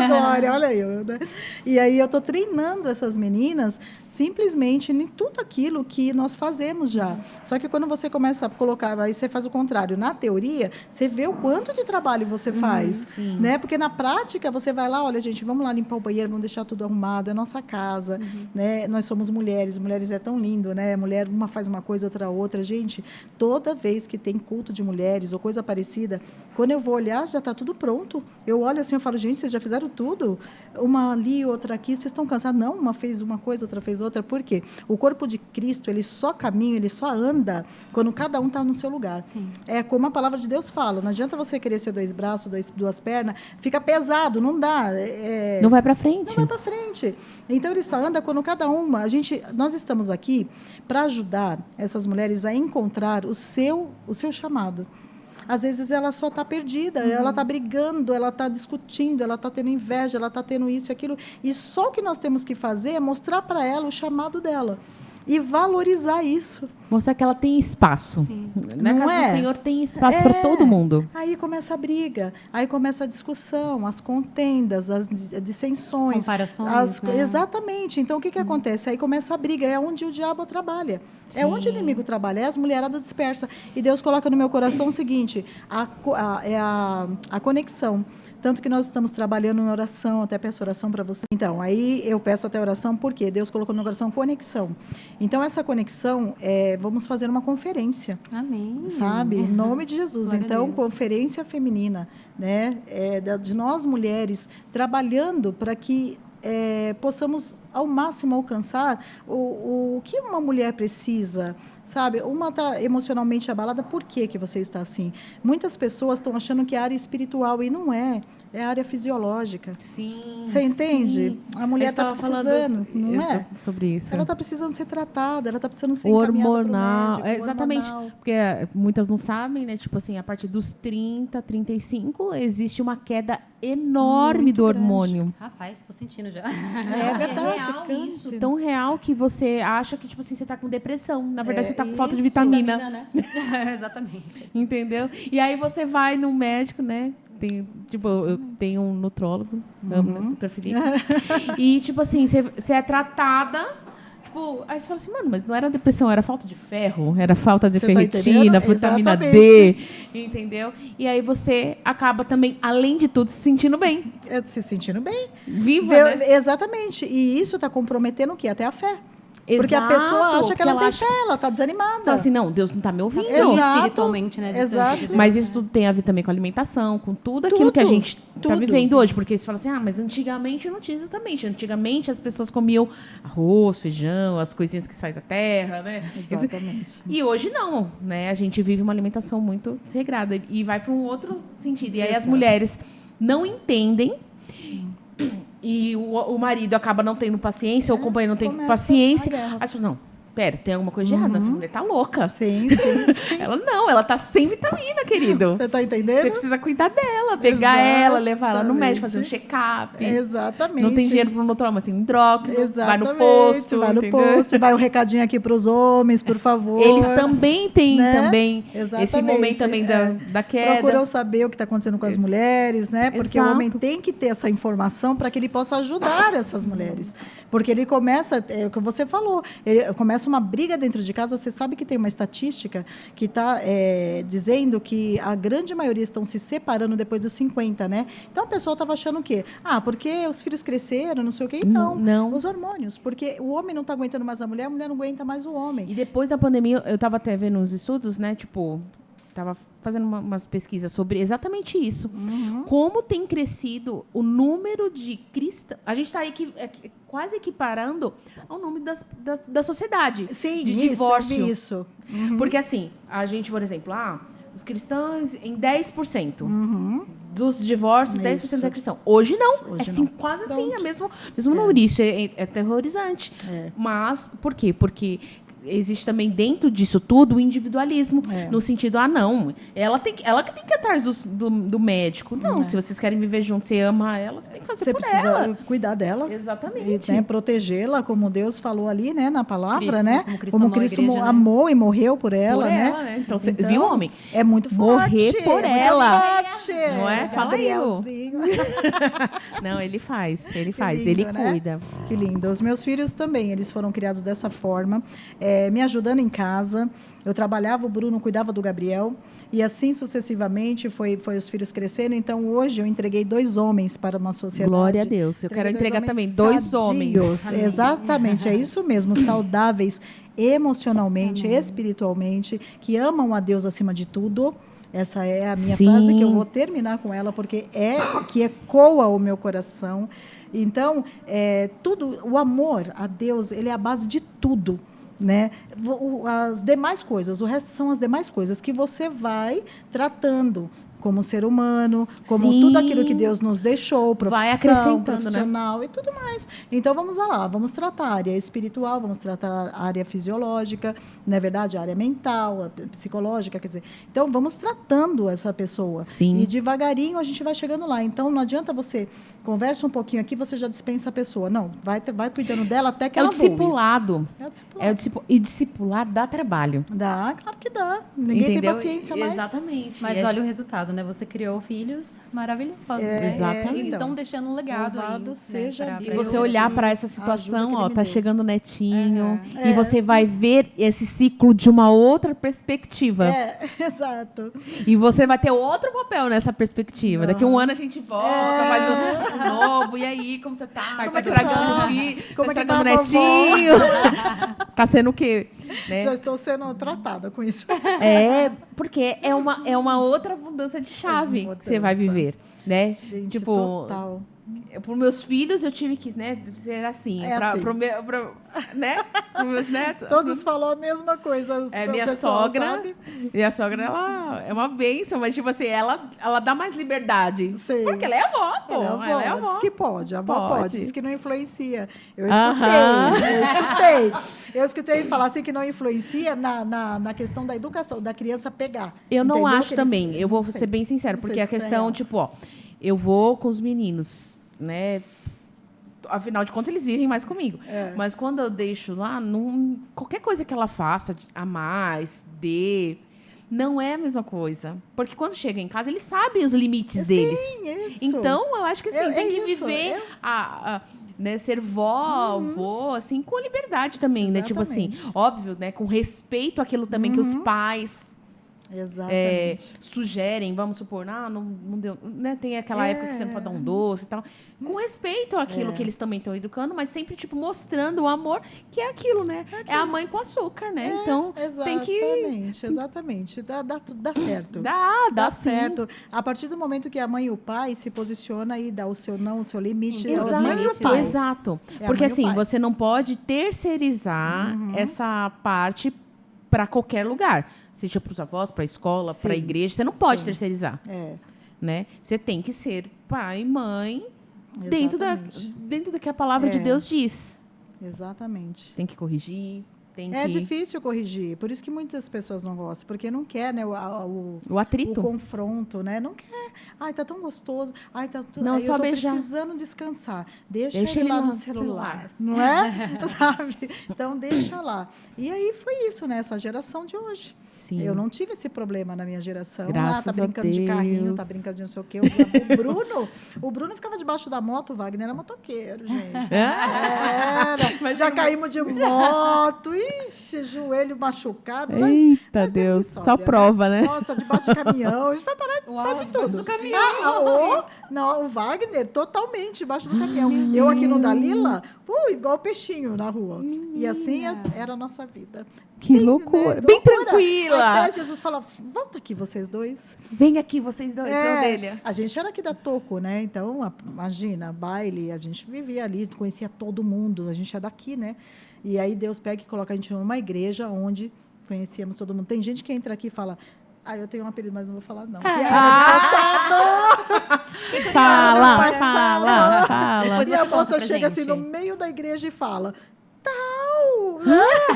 Glória, olha aí. Né? E aí, eu estou treinando essas meninas simplesmente em tudo aquilo que nós fazemos já. Só que quando você começa a colocar, aí você faz o contrário. Na teoria, você vê o quanto de trabalho você faz. Né? Porque na prática, você vai lá, olha, gente, vamos lá limpar o banheiro, vamos deixar tudo arrumado, é nossa casa, né? Nós somos mulheres é tão lindo, né? Mulher, uma faz uma coisa, outra. Gente, toda vez que tem culto de mulheres ou coisa parecida, quando eu vou olhar, já está tudo pronto. Eu olho assim, eu falo, gente, vocês já fizeram tudo? Uma ali, outra aqui, vocês estão cansados? Não, uma fez uma coisa, outra fez outra. Por quê? O corpo de Cristo, ele só caminha, ele só anda quando cada um está no seu lugar. Sim. É como a palavra de Deus fala, não adianta você querer ser 2 braços, duas pernas, fica pesado, não dá. Não vai para frente. Não vai para frente. Então, ele só anda quando cada uma... Nós estamos aqui para ajudar essas mulheres a encontrar o seu chamado. Às vezes, ela só está perdida, ela está brigando, ela está discutindo, ela está tendo inveja, ela está tendo isso e aquilo. E só o que nós temos que fazer é mostrar para ela o chamado dela. E valorizar isso. Mostrar que ela tem espaço. Sim. Na Não casa é? do Senhor tem espaço para todo mundo. Aí começa a briga, aí começa a discussão, as contendas, as dissensões. Comparações, né? Exatamente. Então, o que acontece? Aí começa a briga, é onde o diabo trabalha. É onde o inimigo trabalha, é as mulheradas dispersas. E Deus coloca no meu coração o seguinte, a conexão. Tanto que nós estamos trabalhando em oração, até peço oração para você. Então, aí eu peço até oração, porque Deus colocou no meu coração conexão. Então, essa conexão, vamos fazer uma conferência. Amém. Sabe? Em nome de Jesus. Glória a Então, Deus. Conferência Feminina, né? De nós mulheres, trabalhando para que possamos, ao máximo, alcançar o que uma mulher precisa. Sabe, uma está emocionalmente abalada, por que você está assim? Muitas pessoas estão achando que é área espiritual, e não é. É área fisiológica. Sim. Você entende? Sim. A mulher está precisando, não é? Sobre isso. Ela está precisando ser tratada, ela está precisando ser hormonal. encaminhada pro médico, Exatamente. hormonal. Porque muitas não sabem, né? Tipo assim, a partir dos 30, 35, existe uma queda enorme Muito do grande. hormônio. Rapaz, tô sentindo já. É verdade, real cante. isso. Tão real que você acha que, tipo assim, você tá com depressão. Na verdade, você tá com falta de isso. vitamina. Né? Exatamente. Entendeu? E aí você vai no médico, né? Eu tenho um nutrólogo, amo, né? Dr. Felipe. E, tipo assim, você é tratada. Tipo, aí você fala assim, mano, mas não era depressão, era falta de ferro, era falta de Você tá ferritina, entendendo? vitamina D, Exatamente. entendeu? E aí você acaba também, além de tudo, se sentindo bem. Se sentindo bem. Viva, né? Exatamente. E isso está comprometendo o quê? Até a fé. Porque a pessoa acha que ela não tem fé, ela está desanimada. Fala assim, não, Deus não está me ouvindo. Exato. Espiritualmente, né? Exato. Mas isso tudo tem a ver também com alimentação, com tudo aquilo que a gente está vivendo hoje. Porque você fala assim, mas antigamente não tinha exatamente. Antigamente as pessoas comiam arroz, feijão, as coisinhas que saem da terra, né? Exatamente. E hoje não, né? A gente vive uma alimentação muito desregrada e vai para um outro sentido. E aí as mulheres não entendem. E o marido acaba não tendo paciência, ou o companheiro não tem começa paciência. a guerra. Acho, não, pera, tem alguma coisa de errada, essa mulher tá louca. Sim. Ela tá sem vitamina, querido. Você tá entendendo? Você precisa cuidar dela, pegar ela, levar ela no médico, fazer um check-up. Exatamente. Não tem dinheiro para um doutor, mas tem um hidrócrino. Exatamente. Vai no posto. Vai no posto, vai um recadinho aqui para os homens, por favor. Eles também têm Exatamente. esse momento também da queda. Procuram saber o que está acontecendo com as mulheres, né? Porque o homem tem que ter essa informação para que ele possa ajudar essas mulheres. Porque ele começa, é o que você falou, ele começa uma briga dentro de casa. Você sabe que tem uma estatística que está dizendo que a grande maioria estão se separando depois dos 50, né? Então, a pessoa estava achando o quê? Porque os filhos cresceram, não sei o quê. Não. Os hormônios. Porque o homem não está aguentando mais a mulher não aguenta mais o homem. E depois da pandemia, eu estava até vendo uns estudos, né? Tipo, estava fazendo umas pesquisas sobre exatamente isso. Como tem crescido o número de cristãos. A gente está quase equiparando ao número da sociedade. Sim, de divórcio. Isso. Porque assim, a gente, por exemplo, os cristãos em 10%. Dos divórcios, 10% é cristão. Hoje não. Quase assim, é mesmo número. Isso é aterrorizante. Mas, por quê? Porque existe também dentro disso tudo o individualismo. No sentido, não, ela que tem que ir atrás do médico. Não, se vocês querem viver juntos, você ama ela, você tem que fazer por ela. Você precisa cuidar dela. Exatamente. E, né, protegê-la, como Deus falou ali, né, na palavra, Cristo, né? Como Cristo igreja, amou e morreu por ela, né? Então, você viu, homem? É muito forte. Morrer por ela. Forte. Não é? Fala aí, Lu. Gabrielzinho. Não, ele faz, Lindo, ele né? cuida. Que lindo. Os meus filhos também, eles foram criados dessa forma, me ajudando em casa. Eu trabalhava, o Bruno cuidava do Gabriel, e assim sucessivamente foi os filhos crescendo. Então, hoje, eu entreguei 2 homens para uma sociedade. Glória a Deus. Eu quero entregar também 2 homens. Exatamente, é isso mesmo. Saudáveis emocionalmente, espiritualmente, que amam a Deus acima de tudo. Essa é a minha frase, que eu vou terminar com ela, porque que ecoa o meu coração. Então, tudo, o amor a Deus, ele é a base de tudo. Né? As demais coisas, o resto são as demais coisas que você vai tratando como ser humano, como tudo aquilo que Deus nos deixou, vai acrescentando, profissional, né? E tudo mais. Então, vamos lá, vamos tratar a área espiritual, vamos tratar a área fisiológica, não é verdade? A área mental, a psicológica, quer dizer. Então, vamos tratando essa pessoa. Sim. E devagarinho a gente vai chegando lá. Então, não adianta você conversa um pouquinho aqui, você já dispensa a pessoa. Não, vai cuidando dela até que ela discipulado. É o discipulado. E discipular dá trabalho. Dá, claro que dá. Ninguém tem paciência mais. Exatamente. Mas olha o resultado, né? Você criou filhos maravilhosos, né? Exatamente. E estão deixando um legado aí, né? seja E você olhar para essa situação, tá chegando o netinho, É. e você vai ver esse ciclo de uma outra perspectiva. Exato. E você vai ter outro papel nessa perspectiva. Daqui a um ano a gente volta, faz um novo. E aí, como você tá? Tá estragando o filho? Tá estragando o netinho? Tá sendo o quê? Né? Já estou sendo tratada com isso. Porque é uma outra mudança de chave que você vai viver, né? Gente, tipo, total. Para meus filhos eu tive que, né, ser assim, Para meus netos. Todos falam a mesma coisa. Minha sogra, ela é uma bênção, mas tipo assim, ela dá mais liberdade. Sei. Porque ela é avó, pô. Ela é avó. Diz que pode, a avó pode. Diz que não influencia. Eu escutei falar assim que não influencia na questão da educação, da criança pegar. Eu não Entendeu? acho também, eu vou ser bem sincero, porque a questão, tipo, eu vou com os meninos, né? Afinal de contas, eles vivem mais comigo. Mas quando eu deixo lá, qualquer coisa que ela faça a mais, não é a mesma coisa. Porque quando chega em casa, eles sabem os limites deles. Isso. Então, eu acho que assim, tem que isso, viver né, ser vó, avô, assim, com liberdade também, né? Tipo assim, óbvio, né? Com respeito àquilo também que os pais sugerem, vamos supor, não deu, né? Tem aquela época que você não pode dar um doce e tal. Com respeito àquilo que eles também estão educando, mas sempre, tipo, mostrando o amor, que é aquilo, né? É a mãe com açúcar, né? Então, tem que... Exatamente. Dá certo. Dá certo. A partir do momento que a mãe e o pai se posiciona e dá o seu não, o seu limite. Exato. Porque, assim, você não pode terceirizar essa parte para qualquer lugar. Seja para os avós, para a escola, para a igreja. Você não pode terceirizar. Né? Você tem que ser pai e mãe dentro do que a palavra de Deus diz. Exatamente. Tem que corrigir, tem É que... difícil corrigir, por isso que muitas pessoas não gostam, porque não quer, né, O atrito. o confronto, né? Não quer. Ai, tá tão gostoso. Ai, Não, ai, só eu tô beijar. precisando descansar. Deixa Deixa ele lá ele no no celular, não é? Sabe? Então deixa lá. E aí foi isso, né? Essa geração de hoje. Sim. Eu não tive esse problema na minha geração. Graças tá brincando a de carrinho, Deus. tá brincando de não sei o quê. O Bruno ficava debaixo da moto, o Wagner era motoqueiro, gente. Era. Já caímos de moto. Ixi, joelho machucado. Eita, nós temos Deus. história, Só prova, né? Nossa, debaixo de caminhão. A gente vai parar de tudo. Do caminhão. Não, o Wagner, totalmente debaixo do caminhão. Eu aqui no Dalila, igual peixinho na rua. E assim era a nossa vida. Que loucura. Né? Bem Loucura. tranquila. Até Jesus fala, volta aqui vocês dois. Vem aqui, vocês dois, Odélia. A gente era aqui da Toco, né? Então, imagina, baile, a gente vivia ali, conhecia todo mundo, a gente é daqui, né? E aí Deus pega e coloca a gente numa igreja onde conhecíamos todo mundo. Tem gente que entra aqui e fala, eu tenho um apelido, mas não vou falar, não. Fala. E a moça chega assim no meio da igreja e fala,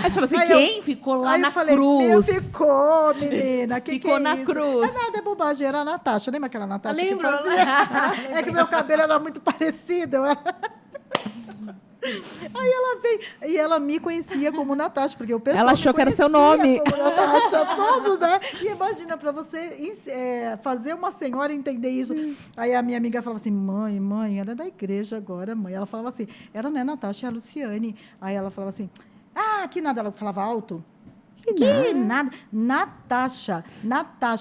Aí você falou assim, quem ficou lá aí na eu falei, cruz? Ficou, menina. Ficou é na isso? cruz. Nada, é bobagem. Era a Natasha. Lembra aquela Natasha que Lembro. fazia? É que meu cabelo era muito parecido. Aí ela veio, e ela me conhecia como Natasha, porque o pessoal Ela achou me que era seu conhecia nome. como Natasha, todos, né? E imagina, para você fazer uma senhora entender isso. Aí a minha amiga falava assim, mãe, ela é da igreja agora, mãe. Ela falava assim, ela não é Natasha, é a Luciane. Aí ela falava assim, que nada, ela falava alto. Que nada. Natasha,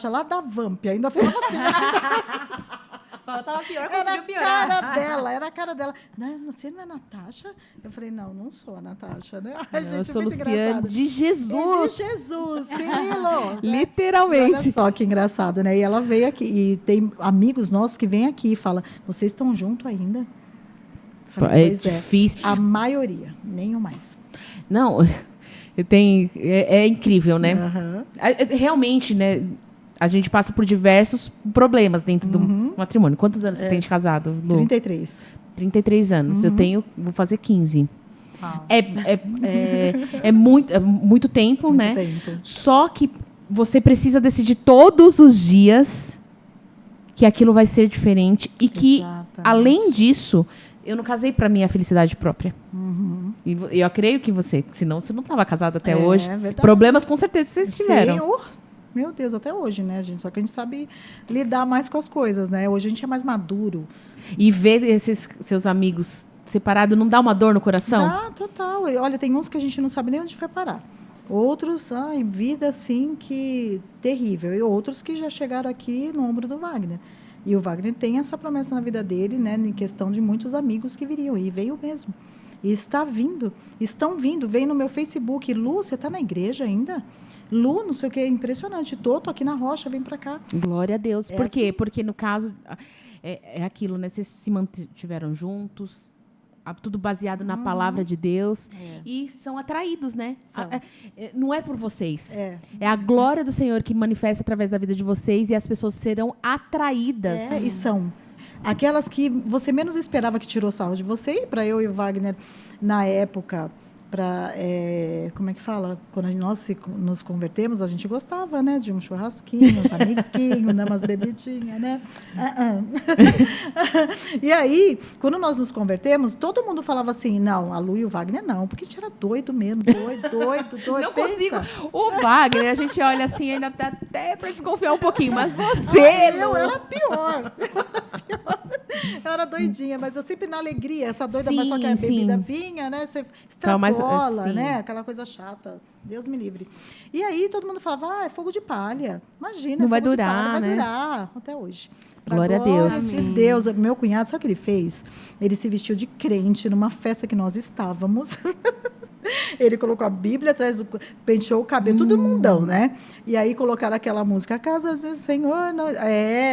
lá da Vamp, ainda falava assim. Tava pior, Era conseguiu piorar. era a cara dela. Não, você não é Natasha? Eu falei, não sou a Natasha, né? Eu sou muito Luciane engraçado. de Jesus. De Jesus, Cirilo. Literalmente. Olha só que engraçado, né? E ela veio aqui, e tem amigos nossos que vêm aqui e falam, vocês estão juntos ainda? Falei, pois difícil. A maioria, nenhum mais. Não, é incrível, né? Uhum. Realmente, né? A gente passa por diversos problemas dentro do matrimônio. Quantos anos você tem de casado, Lu? 33. 33 anos. Eu vou fazer 15. É muito tempo, Muito né? tempo. Só que você precisa decidir todos os dias que aquilo vai ser diferente e que, Exatamente. além disso, eu não casei para minha felicidade própria. E eu creio que senão você não estava casado até hoje. Verdade. Problemas com certeza vocês tiveram. Senhor. Meu Deus, até hoje, né, gente? Só que a gente sabe lidar mais com as coisas, né? Hoje a gente é mais maduro. E ver esses seus amigos separados não dá uma dor no coração? Dá, total. E, olha, tem uns que a gente não sabe nem onde foi parar. Outros, vida assim, que terrível. E outros que já chegaram aqui no ombro do Wagner. E o Wagner tem essa promessa na vida dele, né? Em questão de muitos amigos que viriam. E veio mesmo. E estão vindo. Vem no meu Facebook. Lu, você está na igreja ainda? Lu, não sei o que, é impressionante. Tô aqui na rocha, vem para cá. Glória a Deus. Por quê? Assim. Porque no caso, é aquilo, né? Vocês se mantiveram juntos, tudo baseado na palavra de Deus. E são atraídos, né? Não é por vocês. É a glória do Senhor que manifesta através da vida de vocês e as pessoas serão atraídas. E são. Aquelas que você menos esperava que tirou sarro de você, e para eu e o Wagner, na época, como é que fala? Quando nós nos convertemos, a gente gostava, né? De um churrasquinho, uns amiguinhos, né, umas bebidinhas, né? E aí, quando nós nos convertemos, todo mundo falava assim, não, a Lu e o Wagner não, porque a gente era doido mesmo, doido. Não pensa. consigo. O Wagner, a gente olha assim, ainda dá até para desconfiar um pouquinho, mas você, Eu era pior. Eu era doidinha, mas eu sempre na alegria, essa doida, mas só que a bebida vinha, né? Você extrapola, né? Aquela coisa chata. Deus me livre. E aí todo mundo falava, é fogo de palha. Imagina, não vai fogo de durar, palha, né? Vai durar até hoje. Glória a Deus. De Deus. Meu cunhado, sabe o que ele fez? Ele se vestiu de crente numa festa que nós estávamos. Ele colocou a Bíblia atrás do... penteou o cabelo, tudo mundão, né? E aí colocaram aquela música, a casa do Senhor... Não...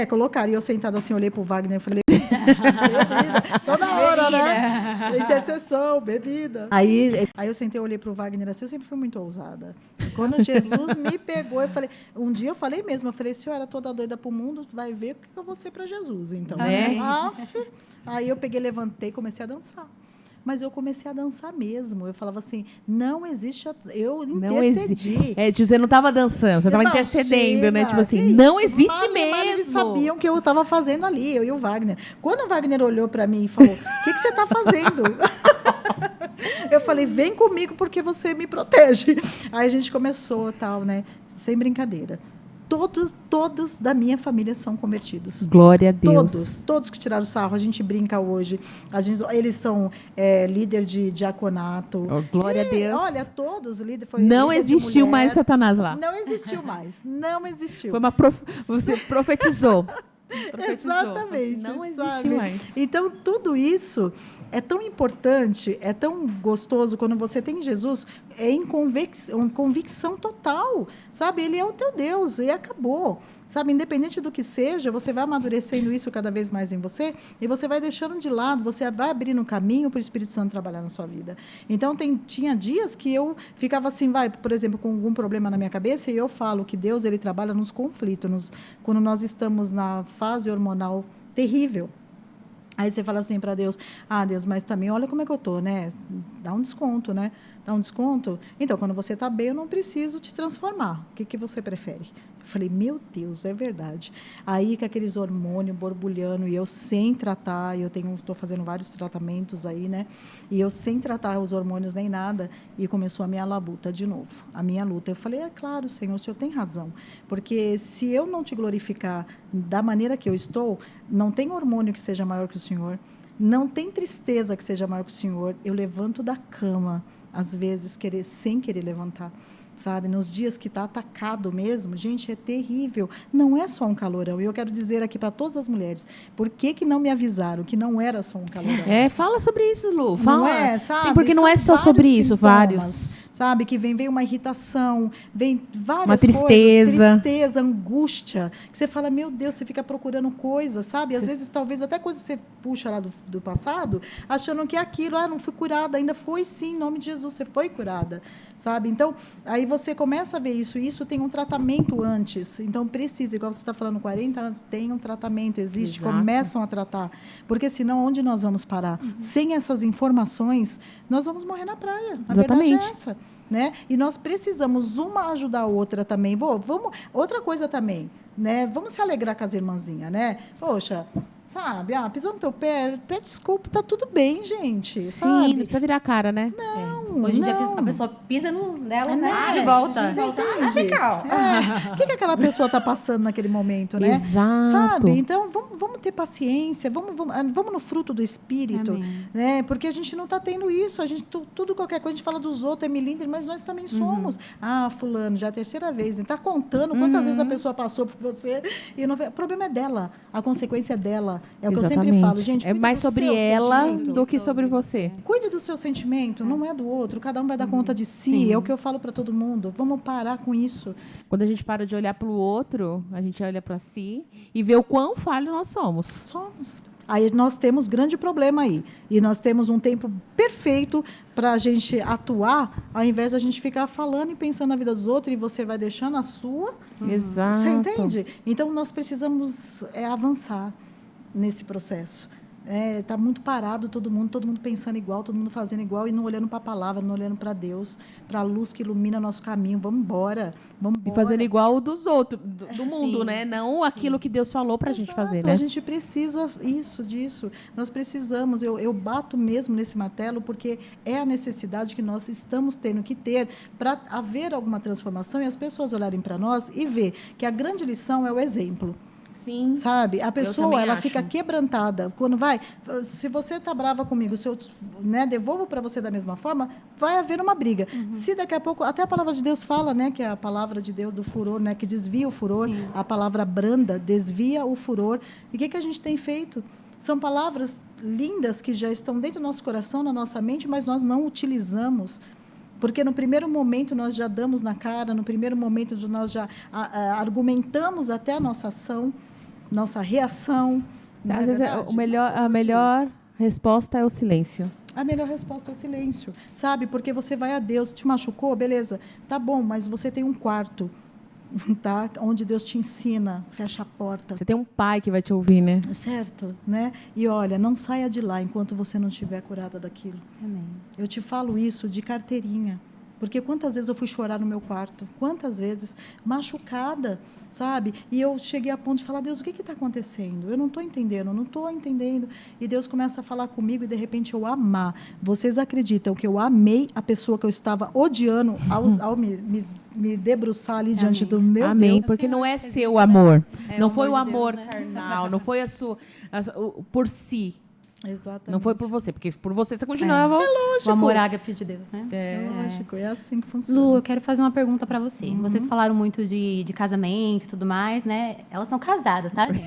colocaram. E eu sentada assim, olhei pro Wagner e falei... bebida, toda hora, né? Intercessão, bebida. Aí eu sentei, olhei pro Wagner assim, eu sempre fui muito ousada. Quando Jesus me pegou, eu falei... Um dia eu falei mesmo, eu falei, se eu era toda doida pro mundo, vai ver o que eu vou ser pra Jesus. Então, né? Aí eu peguei, levantei e comecei a dançar. mas eu comecei a dançar mesmo. Eu falava assim, não existe... Eu Não intercedi. você não estava dançando, você estava intercedendo, né? Tipo assim, não existe mesmo. Eles sabiam que eu estava fazendo ali, eu e o Wagner. Quando o Wagner olhou para mim e falou, o que você está fazendo? Eu falei, vem comigo porque você me protege. Aí a gente começou, tal, né? Sem brincadeira. Todos da minha família são convertidos. Glória a Deus. Todos que tiraram sarro. A gente brinca hoje. Eles são líder de diaconato. Oh, glória a Deus. Olha, todos líder. Não existiu mais Satanás lá. Não existiu mais. Não existiu. Você profetizou. Exatamente. Assim, não existe mais. Então, tudo isso é tão importante, é tão gostoso quando você tem Jesus, em convicção total, sabe? Ele é o teu Deus e acabou, sabe? Independente do que seja, você vai amadurecendo isso cada vez mais em você e você vai deixando de lado, você vai abrindo um caminho para o Espírito Santo trabalhar na sua vida. Então, tinha dias que eu ficava assim, por exemplo, com algum problema na minha cabeça e eu falo que Deus, ele trabalha nos conflitos, quando nós estamos na fase hormonal terrível. Aí você fala assim para Deus, Deus, mas também olha como é que eu estou, né? Dá um desconto, né? Dá um desconto. Então, quando você está bem, eu não preciso te transformar. O que você prefere? Eu falei, meu Deus, é verdade. Aí, com aqueles hormônios borbulhando, e eu sem tratar, estou fazendo vários tratamentos aí, né? E eu sem tratar os hormônios nem nada, e começou a minha labuta de novo, a minha luta. Eu falei, é claro, Senhor, o Senhor tem razão. Porque se eu não te glorificar da maneira que eu estou, não tem hormônio que seja maior que o Senhor, não tem tristeza que seja maior que o Senhor. Eu levanto da cama, às vezes, sem querer levantar. Sabe, nos dias que está atacado mesmo, gente, é terrível. Não é só um calorão. E eu quero dizer aqui para todas as mulheres, por que não me avisaram que não era só um calorão? Fala sobre isso, Lu. Fala. Não é, sabe? Sim, porque não é só sobre isso, vários. Sabe, que vem uma irritação, vem várias uma tristeza. Tristeza, angústia, que você fala, meu Deus, você fica procurando coisas, sabe? Às vezes, talvez, até coisas que você puxa lá do passado, achando que é aquilo, não fui curada, ainda foi sim, em nome de Jesus, você foi curada, sabe? Então, aí você começa a ver isso, e isso tem um tratamento antes, então precisa, igual você está falando, 40 anos, tem um tratamento, existe, exato. Começam a tratar, porque senão, onde nós vamos parar? Sem essas informações, nós vamos morrer na praia, a exatamente. Verdade é essa. Né? E nós precisamos uma ajudar a outra também. Outra coisa também, né? Vamos se alegrar com as irmãzinhas, né? Poxa, sabe? Pisou no teu pé, pede desculpa, tá tudo bem, gente. Sim, sabe? não precisa virar a cara, né? Não. Hoje em dia a pessoa pisa nela, né? De volta. Você entende? O que aquela pessoa está passando naquele momento, né? Exato. Sabe? Então, vamos ter paciência, vamos no fruto do Espírito, né? Porque a gente não está tendo isso, tudo qualquer coisa, a gente fala dos outros, é milímetro, mas nós também somos. Fulano, já é a terceira vez, está contando quantas vezes a pessoa passou por você e não vê. O problema é dela, a consequência é dela. É o que exatamente. Eu sempre falo, gente. É mais sobre ela do que sobre você. Cuide do seu sentimento, não é do outro. Cada um vai dar conta de si. Sim. É o que eu falo para todo mundo. Vamos parar com isso. Quando a gente para de olhar para o outro, a gente olha para si e vê o quão falho nós somos. Somos. Aí nós temos grande problema aí. E nós temos um tempo perfeito para a gente atuar, ao invés de a gente ficar falando e pensando na vida dos outros, e você vai deixando a sua. Exato. Você entende? Então, nós precisamos avançar nesse processo. Está muito parado todo mundo pensando igual, todo mundo fazendo igual e não olhando para a palavra, não olhando para Deus, para a luz que ilumina nosso caminho. Vamos embora. E fazendo igual o dos outros, do mundo, né? Não aquilo que Deus falou para a gente fazer, né? A gente precisa disso. Nós precisamos. Eu bato mesmo nesse martelo porque é a necessidade que nós estamos tendo que ter para haver alguma transformação e as pessoas olharem para nós e ver que a grande lição é o exemplo. Sim. Sabe? A pessoa, ela fica quebrantada. Quando se você está brava comigo, se eu devolvo para você da mesma forma, vai haver uma briga. Se daqui a pouco, até a palavra de Deus fala, né, que é a palavra de Deus do furor, né, que desvia o furor, sim. A palavra branda desvia o furor. E o que a gente tem feito? São palavras lindas que já estão dentro do nosso coração, na nossa mente, mas nós não utilizamos. Porque no primeiro momento nós já damos na cara, no primeiro momento nós já argumentamos até a nossa ação, nossa reação. Às vezes a melhor resposta é o silêncio. A melhor resposta é o silêncio, sabe? Porque você vai a Deus, te machucou, beleza, tá bom, mas você tem um quarto. tá? Onde Deus te ensina, fecha a porta. Você tem um pai que vai te ouvir, né? Certo, né? E olha, não saia de lá enquanto você não estiver curada daquilo. Amém. Eu te falo isso de carteirinha. Porque quantas vezes eu fui chorar no meu quarto? Quantas vezes? Machucada, sabe? E eu cheguei a ponto de falar, Deus, o que está acontecendo? Eu não estou entendendo, não estou entendendo. E Deus começa a falar comigo e, de repente, eu amar. Vocês acreditam que eu amei a pessoa que eu estava odiando ao me debruçar ali diante do meu Amém, Deus? porque não é seu amor. É Não o foi o amor de amor Deus, né? carnal, não foi por si. Exatamente. Não foi por você, porque por você você continuava. O amor ágape de Deus, né? É lógico, é assim que funciona. Lu, eu quero fazer uma pergunta pra você. Vocês falaram muito de casamento e tudo mais, né? Elas são casadas, tá, gente?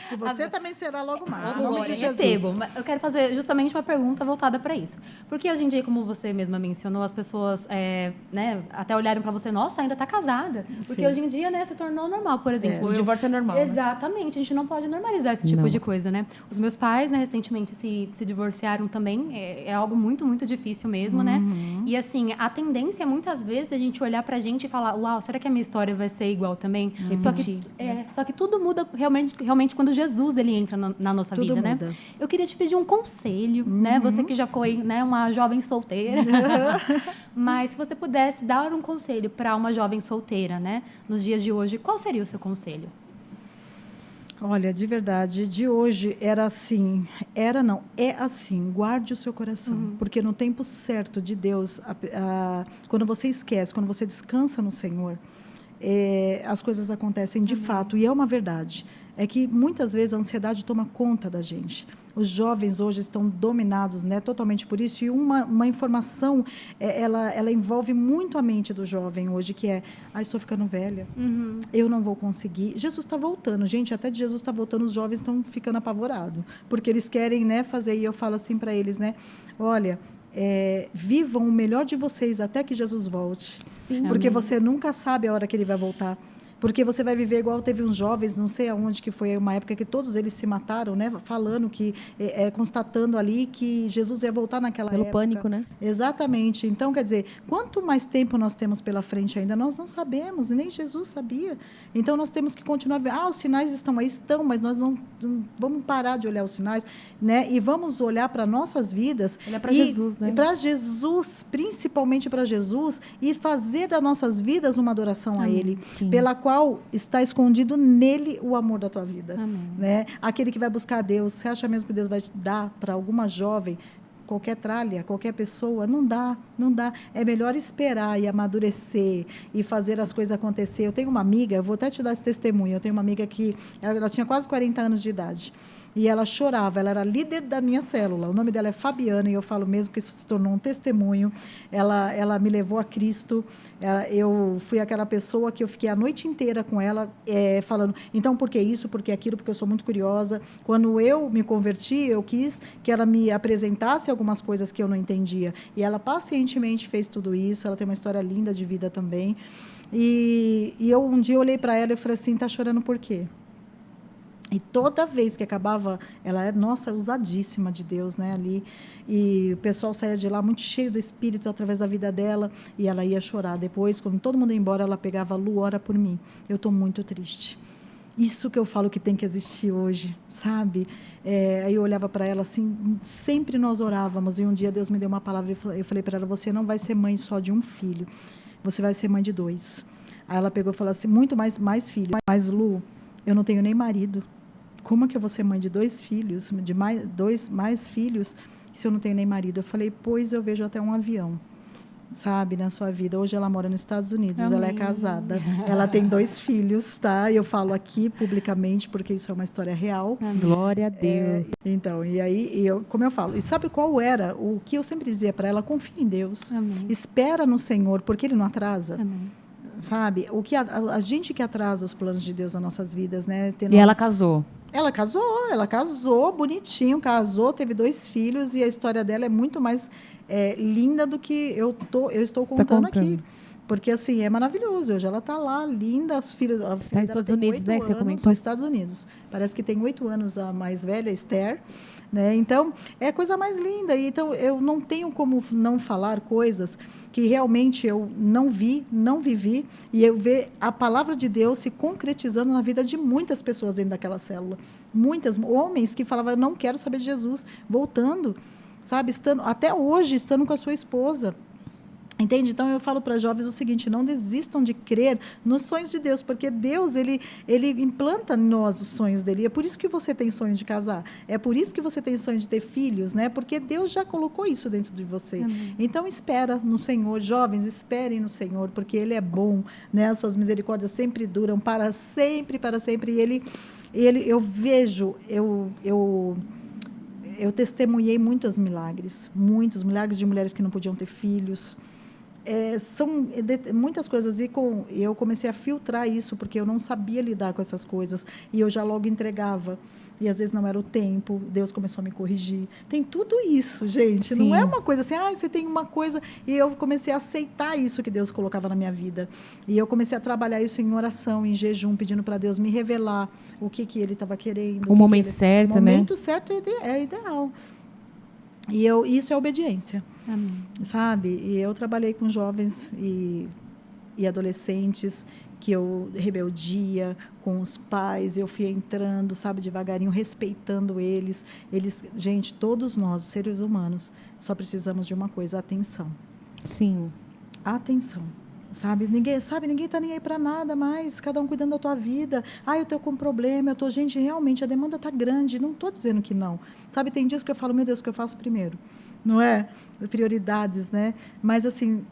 E você também será logo mais, Ah, em nome de glória, Jesus. recebo. Mas eu quero fazer justamente uma pergunta voltada para isso. Porque hoje em dia, como você mesma mencionou, as pessoas né, até olharam para você, nossa, ainda está casada. Porque Sim. hoje em dia, né, se tornou normal, por exemplo. O divórcio é normal. Né? Exatamente, a gente não pode normalizar esse tipo de coisa, né? Os meus pais, né, recentemente se divorciaram também. É algo muito, muito difícil mesmo, né? E assim, a tendência é muitas vezes a gente olhar pra gente e falar, uau, será que a minha história vai ser igual também? Só que tudo muda realmente quando Jesus ele entra na nossa Tudo vida, muda. né? Eu queria te pedir um conselho, né? Você que já foi, né, uma jovem solteira. Mas se você pudesse dar um conselho para uma jovem solteira, né, nos dias de hoje, qual seria o seu conselho? Olha, de verdade, de hoje era assim, é assim, guarde o seu coração, porque no tempo certo de Deus, quando você esquece, quando você descansa no Senhor, as coisas acontecem de fato, e é uma verdade, é que muitas vezes a ansiedade toma conta da gente. Os jovens hoje estão dominados, né, totalmente por isso, e uma informação, ela envolve muito a mente do jovem hoje, que é, estou ficando velha, eu não vou conseguir. Jesus está voltando, gente, até de Jesus está voltando, os jovens estão ficando apavorados, porque eles querem, né, fazer, e eu falo assim para eles, né, olha, vivam o melhor de vocês até que Jesus volte, Sim. porque Amém. você nunca sabe a hora que ele vai voltar. Porque você vai viver igual teve uns jovens, não sei aonde, que foi uma época que todos eles se mataram, né? Falando que, constatando ali que Jesus ia voltar naquela época. Pelo pânico, né? Exatamente. Então, quer dizer, quanto mais tempo nós temos pela frente ainda, nós não sabemos, nem Jesus sabia. Então, nós temos que continuar vendo. Os sinais estão aí, mas nós não vamos parar de olhar os sinais, né? E vamos olhar para nossas vidas. Olhar para Jesus, né? Para Jesus, principalmente para Jesus, e fazer das nossas vidas uma adoração a Ele, Sim. pela qual está escondido nele o amor da tua vida. Amém. Né? Aquele que vai buscar a Deus, você acha mesmo que Deus vai dar para alguma jovem, qualquer tralha, qualquer pessoa? Não dá. É melhor esperar e amadurecer e fazer as coisas acontecer. Eu tenho uma amiga, eu vou até te dar esse testemunho, eu tenho uma amiga que ela tinha quase 40 anos de idade. E ela chorava, ela era líder da minha célula. O nome dela é Fabiana, e eu falo mesmo que isso se tornou um testemunho. Ela me levou a Cristo. Eu fui aquela pessoa que eu fiquei a noite inteira com ela, falando, então, por que isso, por que aquilo, porque eu sou muito curiosa. Quando eu me converti, eu quis que ela me apresentasse algumas coisas que eu não entendia. E ela pacientemente fez tudo isso. Ela tem uma história linda de vida também. E eu um dia olhei para ela e falei assim, está chorando por quê? E toda vez que acabava, ela era, usadíssima de Deus, né, ali. E o pessoal saía de lá muito cheio do Espírito através da vida dela, e ela ia chorar. Depois, quando todo mundo ia embora, ela pegava, Lu, ora por mim. Eu estou muito triste. Isso que eu falo que tem que existir hoje, sabe? Aí eu olhava para ela assim, sempre nós orávamos, e um dia Deus me deu uma palavra, e eu falei para ela, você não vai ser mãe só de um filho, você vai ser mãe de 2. Aí ela pegou e falou assim, muito mais filhos. Mas, Lu, eu não tenho nem marido. Como é que eu vou ser mãe de 2 filhos, de mais filhos, se eu não tenho nem marido? Eu falei, pois eu vejo até um avião, sabe, na sua vida. Hoje ela mora nos Estados Unidos, Amém. Ela é casada, ela tem 2 filhos, tá? Eu falo aqui publicamente, porque isso é uma história real. Glória a Deus. Então, e aí, como eu falo, e sabe qual era o que eu sempre dizia para ela? Confia em Deus, Amém. espera no Senhor, porque Ele não atrasa. Amém. Sabe, o que a gente que atrasa os planos de Deus nas nossas vidas, né? E ela casou. Ela casou bonitinho, teve 2 filhos, e a história dela é muito mais linda do que eu estou contando aqui. Porque, assim, é maravilhoso. Hoje ela está lá, linda, os filhos... Está nos Estados Unidos, né, que você comentou? Nos Estados Unidos. Parece que tem 8 anos a mais velha, Esther. Né? Então, é a coisa mais linda. Então, eu não tenho como não falar coisas que realmente eu não vi, não vivi, e eu ver a palavra de Deus se concretizando na vida de muitas pessoas dentro daquela célula. Muitas, homens que falavam, eu não quero saber de Jesus, voltando, sabe, até hoje, estando com a sua esposa. Entende? Então, eu falo para jovens o seguinte, não desistam de crer nos sonhos de Deus, porque Deus, ele implanta em nós os sonhos dele. É por isso que você tem sonho de casar. É por isso que você tem sonho de ter filhos, né? Porque Deus já colocou isso dentro de você. Amém. Então, espera no Senhor. Jovens, esperem no Senhor, porque Ele é bom, né? As suas misericórdias sempre duram para sempre, para sempre. E eu vejo, eu testemunhei muitos milagres de mulheres que não podiam ter filhos. São muitas coisas, e eu comecei a filtrar isso, porque eu não sabia lidar com essas coisas, e eu já logo entregava, e às vezes não era o tempo, Deus começou a me corrigir. Tem tudo isso, gente. Sim. Não é uma coisa assim, você tem uma coisa, e eu comecei a aceitar isso que Deus colocava na minha vida, e eu comecei a trabalhar isso em oração, em jejum, pedindo para Deus me revelar o que Ele estava querendo. O momento certo, né? O momento certo é ideal. E isso é obediência. Amém. Sabe? E eu trabalhei com jovens e adolescentes rebeldia com os pais, eu fui entrando, sabe, devagarinho, respeitando eles. Gente, todos nós, os seres humanos, só precisamos de uma coisa, atenção. Sim. Atenção. Sabe, ninguém está nem aí para nada mais, cada um cuidando da tua vida. Eu estou com um problema, gente, realmente a demanda está grande, não estou dizendo que não. Sabe, tem dias que eu falo, meu Deus, o que eu faço primeiro? Não é? Prioridades, né? Mas, assim,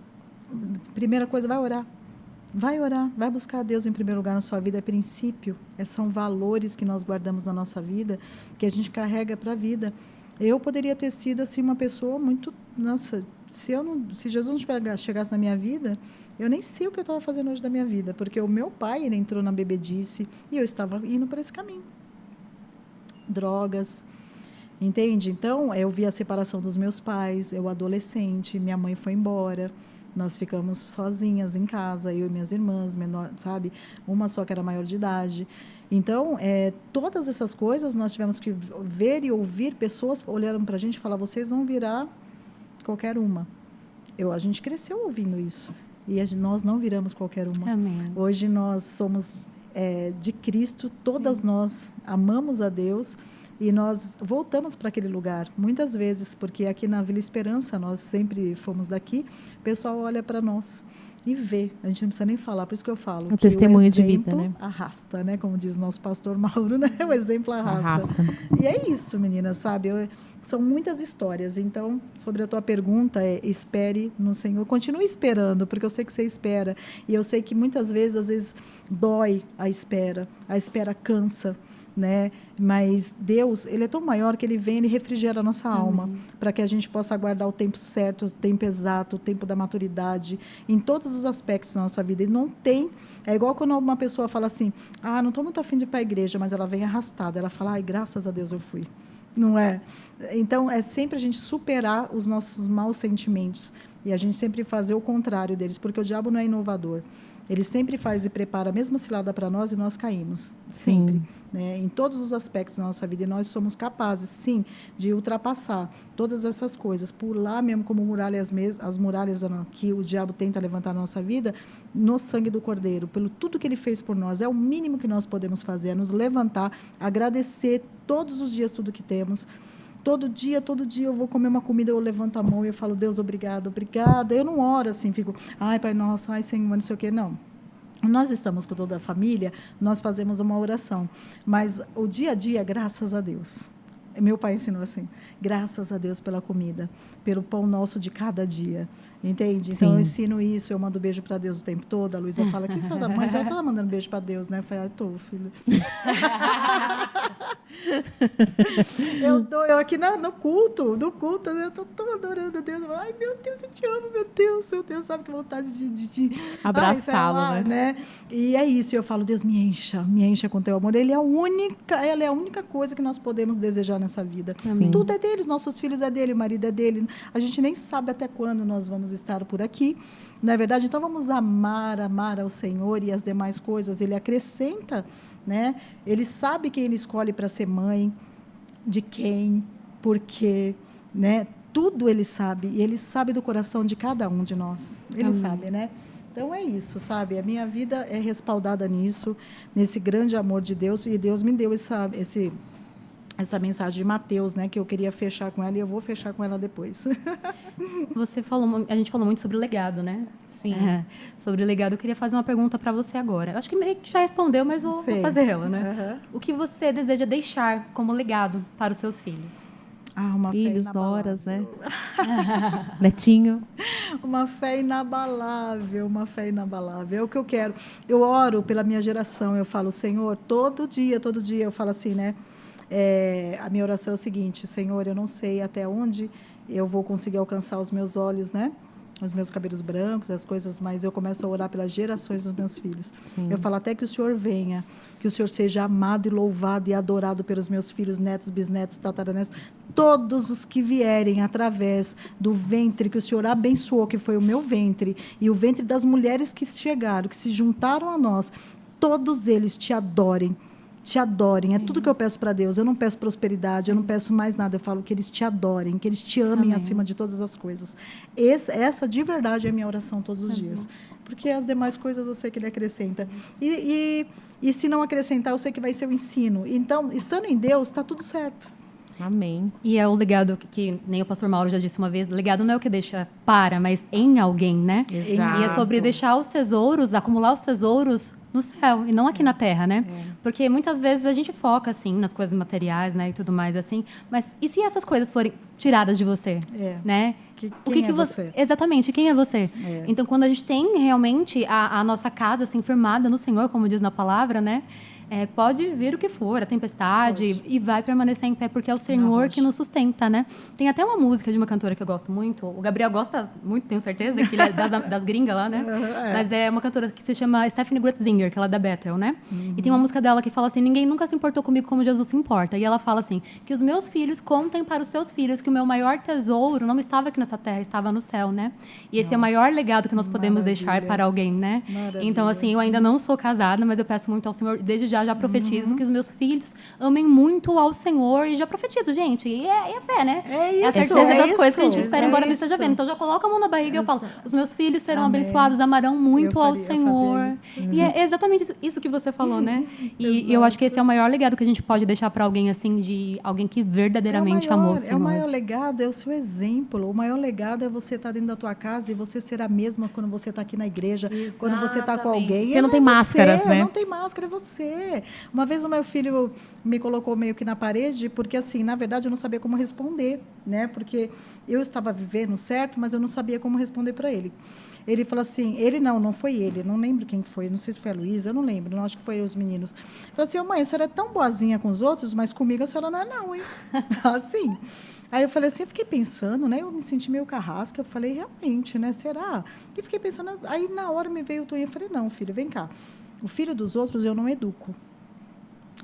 primeira coisa, vai orar, vai buscar Deus em primeiro lugar na sua vida, é princípio, são valores que nós guardamos na nossa vida, que a gente carrega para a vida. Eu poderia ter sido, assim, uma pessoa muito, nossa, se Jesus não chegasse na minha vida, eu nem sei o que eu estava fazendo hoje da minha vida, porque o meu pai, ele entrou na bebedice e eu estava indo por esse caminho. Drogas, entende? Então, eu vi a separação dos meus pais, eu adolescente, minha mãe foi embora, nós ficamos sozinhas em casa, eu e minhas irmãs, menor, sabe? Uma só que era maior de idade. Então, todas essas coisas nós tivemos que ver e ouvir pessoas olhando para a gente e falar, vocês vão virar qualquer uma. A gente cresceu ouvindo isso. E nós não viramos qualquer uma. Amém. Hoje nós somos de Cristo, todas nós amamos a Deus e nós voltamos para aquele lugar, muitas vezes, porque aqui na Vila Esperança, nós sempre fomos daqui, o pessoal olha para nós e vê, a gente não precisa nem falar, por isso que eu falo. O testemunho de vida, né? Arrasta, né? Como diz o nosso pastor Mauro, né? O exemplo arrasta. E é isso, meninas, sabe? São muitas histórias. Então, sobre a tua pergunta, espere no Senhor. Continue esperando, porque eu sei que você espera. E eu sei que muitas vezes, às vezes, dói a espera cansa, né? Mas Deus, Ele é tão maior que Ele vem, Ele refrigera a nossa alma, para que a gente possa aguardar o tempo certo, o tempo exato, o tempo da maturidade, em todos os aspectos da nossa vida. E não tem... É igual quando uma pessoa fala assim, não estou muito afim de ir para a igreja, mas ela vem arrastada. Ela fala, graças a Deus eu fui. Não é? Então, é sempre a gente superar os nossos maus sentimentos e a gente sempre fazer o contrário deles, porque o diabo não é inovador. Ele sempre faz e prepara a mesma cilada para nós e nós caímos. Sempre. Né? Em todos os aspectos da nossa vida. E nós somos capazes, sim, de ultrapassar todas essas coisas. Pular mesmo como muralhas, as muralhas que o diabo tenta levantar na nossa vida, no sangue do Cordeiro. Pelo tudo que Ele fez por nós. É o mínimo que nós podemos fazer. É nos levantar, agradecer todos os dias tudo que temos. Todo dia eu vou comer uma comida, eu levanto a mão e eu falo, Deus, obrigada. Eu não oro assim, fico, Pai nosso, Senhor, não sei o quê, não. Nós estamos com toda a família, nós fazemos uma oração, mas o dia a dia, graças a Deus. Meu pai ensinou assim, graças a Deus pela comida, pelo pão nosso de cada dia, entende? Então, eu ensino isso, eu mando beijo para Deus o tempo todo, a Luísa fala, que senhora, mas já está mandando beijo para Deus, né? Eu falei, estou, filho. Eu aqui no culto, eu tô adorando Deus. Ai, meu Deus, eu te amo, meu Deus, sabe que vontade de abraçá-lo, né? E é isso, eu falo, Deus, me encha com teu amor. Ela é a única coisa que nós podemos desejar nessa vida. Sim. Tudo é dele, os nossos filhos é dele, o marido é dele. A gente nem sabe até quando nós vamos estar por aqui, não é verdade? Então, vamos amar ao Senhor e as demais coisas. Ele acrescenta, né? Ele sabe quem ele escolhe para ser mãe, de quem, por quê, né? Tudo ele sabe, e ele sabe do coração de cada um de nós. Ele sabe, né? Então é isso, sabe? A minha vida é respaldada nisso, nesse grande amor de Deus, e Deus me deu essa mensagem de Mateus, né, que eu queria fechar com ela, e eu vou fechar com ela depois. A gente falou muito sobre o legado, né? Sim. Sobre o legado, eu queria fazer uma pergunta para você agora. Acho que meio que já respondeu, mas vou fazer ela, né? O que você deseja deixar como legado para os seus filhos? Uma filhos, fé noras, né? Netinho. Uma fé inabalável. É o que eu quero. Eu oro pela minha geração, eu falo, Senhor, todo dia eu falo assim, né? A minha oração é o seguinte, Senhor, eu não sei até onde eu vou conseguir alcançar os meus olhos, né? Os meus cabelos brancos, as coisas, mas eu começo a orar pelas gerações dos meus filhos. Sim. Eu falo até que o Senhor venha, que o Senhor seja amado e louvado e adorado pelos meus filhos, netos, bisnetos, tataranetos, todos os que vierem através do ventre que o Senhor abençoou, que foi o meu ventre, e o ventre das mulheres que chegaram, que se juntaram a nós, todos eles te adorem. É tudo que eu peço para Deus. Eu não peço prosperidade, eu não peço mais nada. Eu falo que eles te adorem, que eles te amem acima de todas as coisas. Essa de verdade é a minha oração todos os dias. Porque as demais coisas eu sei que Ele acrescenta. E se não acrescentar, eu sei que vai ser o ensino. Então, estando em Deus, está tudo certo. Amém. E é o legado que nem o pastor Mauro já disse uma vez, legado não é o que deixa mas em alguém, né? Exato. E é sobre deixar os tesouros, acumular os tesouros no céu e não aqui na terra, né? Porque muitas vezes a gente foca, assim, nas coisas materiais, né? E tudo mais, assim. Mas e se essas coisas forem tiradas de você, né? Quem é você? Exatamente, quem é você? Então, quando a gente tem realmente a nossa casa, assim, firmada no Senhor, como diz na palavra, né? Pode vir o que for, a tempestade, e vai permanecer em pé, porque é o Senhor que nos sustenta, né? Tem até uma música de uma cantora que eu gosto muito, o Gabriel gosta muito, tenho certeza, que ele é das gringas lá, né? Mas é uma cantora que se chama Stephanie Gretzinger, que ela é da Bethel, né? E tem uma música dela que fala assim, ninguém nunca se importou comigo como Jesus se importa. E ela fala assim, que os meus filhos contem para os seus filhos que o meu maior tesouro não estava aqui nessa terra, estava no céu, né? E esse é o maior legado que nós podemos deixar para alguém, né? Então, assim, eu ainda não sou casada, mas eu peço muito ao Senhor, desde já profetizo que os meus filhos amem muito ao Senhor e já profetizo, gente. E é a fé, né? É a certeza das coisas que a gente espera, embora não esteja vendo. Então, já coloca a mão na barriga e eu falo, os meus filhos serão abençoados, amarão muito ao Senhor. E é exatamente isso que você falou, né? E eu acho que esse é o maior legado que a gente pode deixar para alguém, assim, de alguém que verdadeiramente amou o Senhor. O maior legado é o seu exemplo. O maior legado é você estar dentro da tua casa e você ser a mesma quando você está aqui na igreja, quando você está com alguém. Você não tem máscaras, né? Não tem máscara, é você. Uma vez o meu filho me colocou meio que na parede, porque, assim, na verdade, eu não sabia como responder, né? Porque eu estava vivendo certo, mas eu não sabia como responder para ele. Ele falou assim, não foi ele, não lembro quem foi, não sei se foi a Luísa, eu não lembro, não, acho que foi os meninos. Falou assim, mãe, a senhora é tão boazinha com os outros, mas comigo a senhora não é não, hein? Assim. Aí eu falei assim, eu fiquei pensando, né? Eu me senti meio carrasca, eu falei, realmente, né? Será? E fiquei pensando, aí na hora me veio o Toninho, eu falei, não, filho, vem cá. O filho dos outros eu não educo.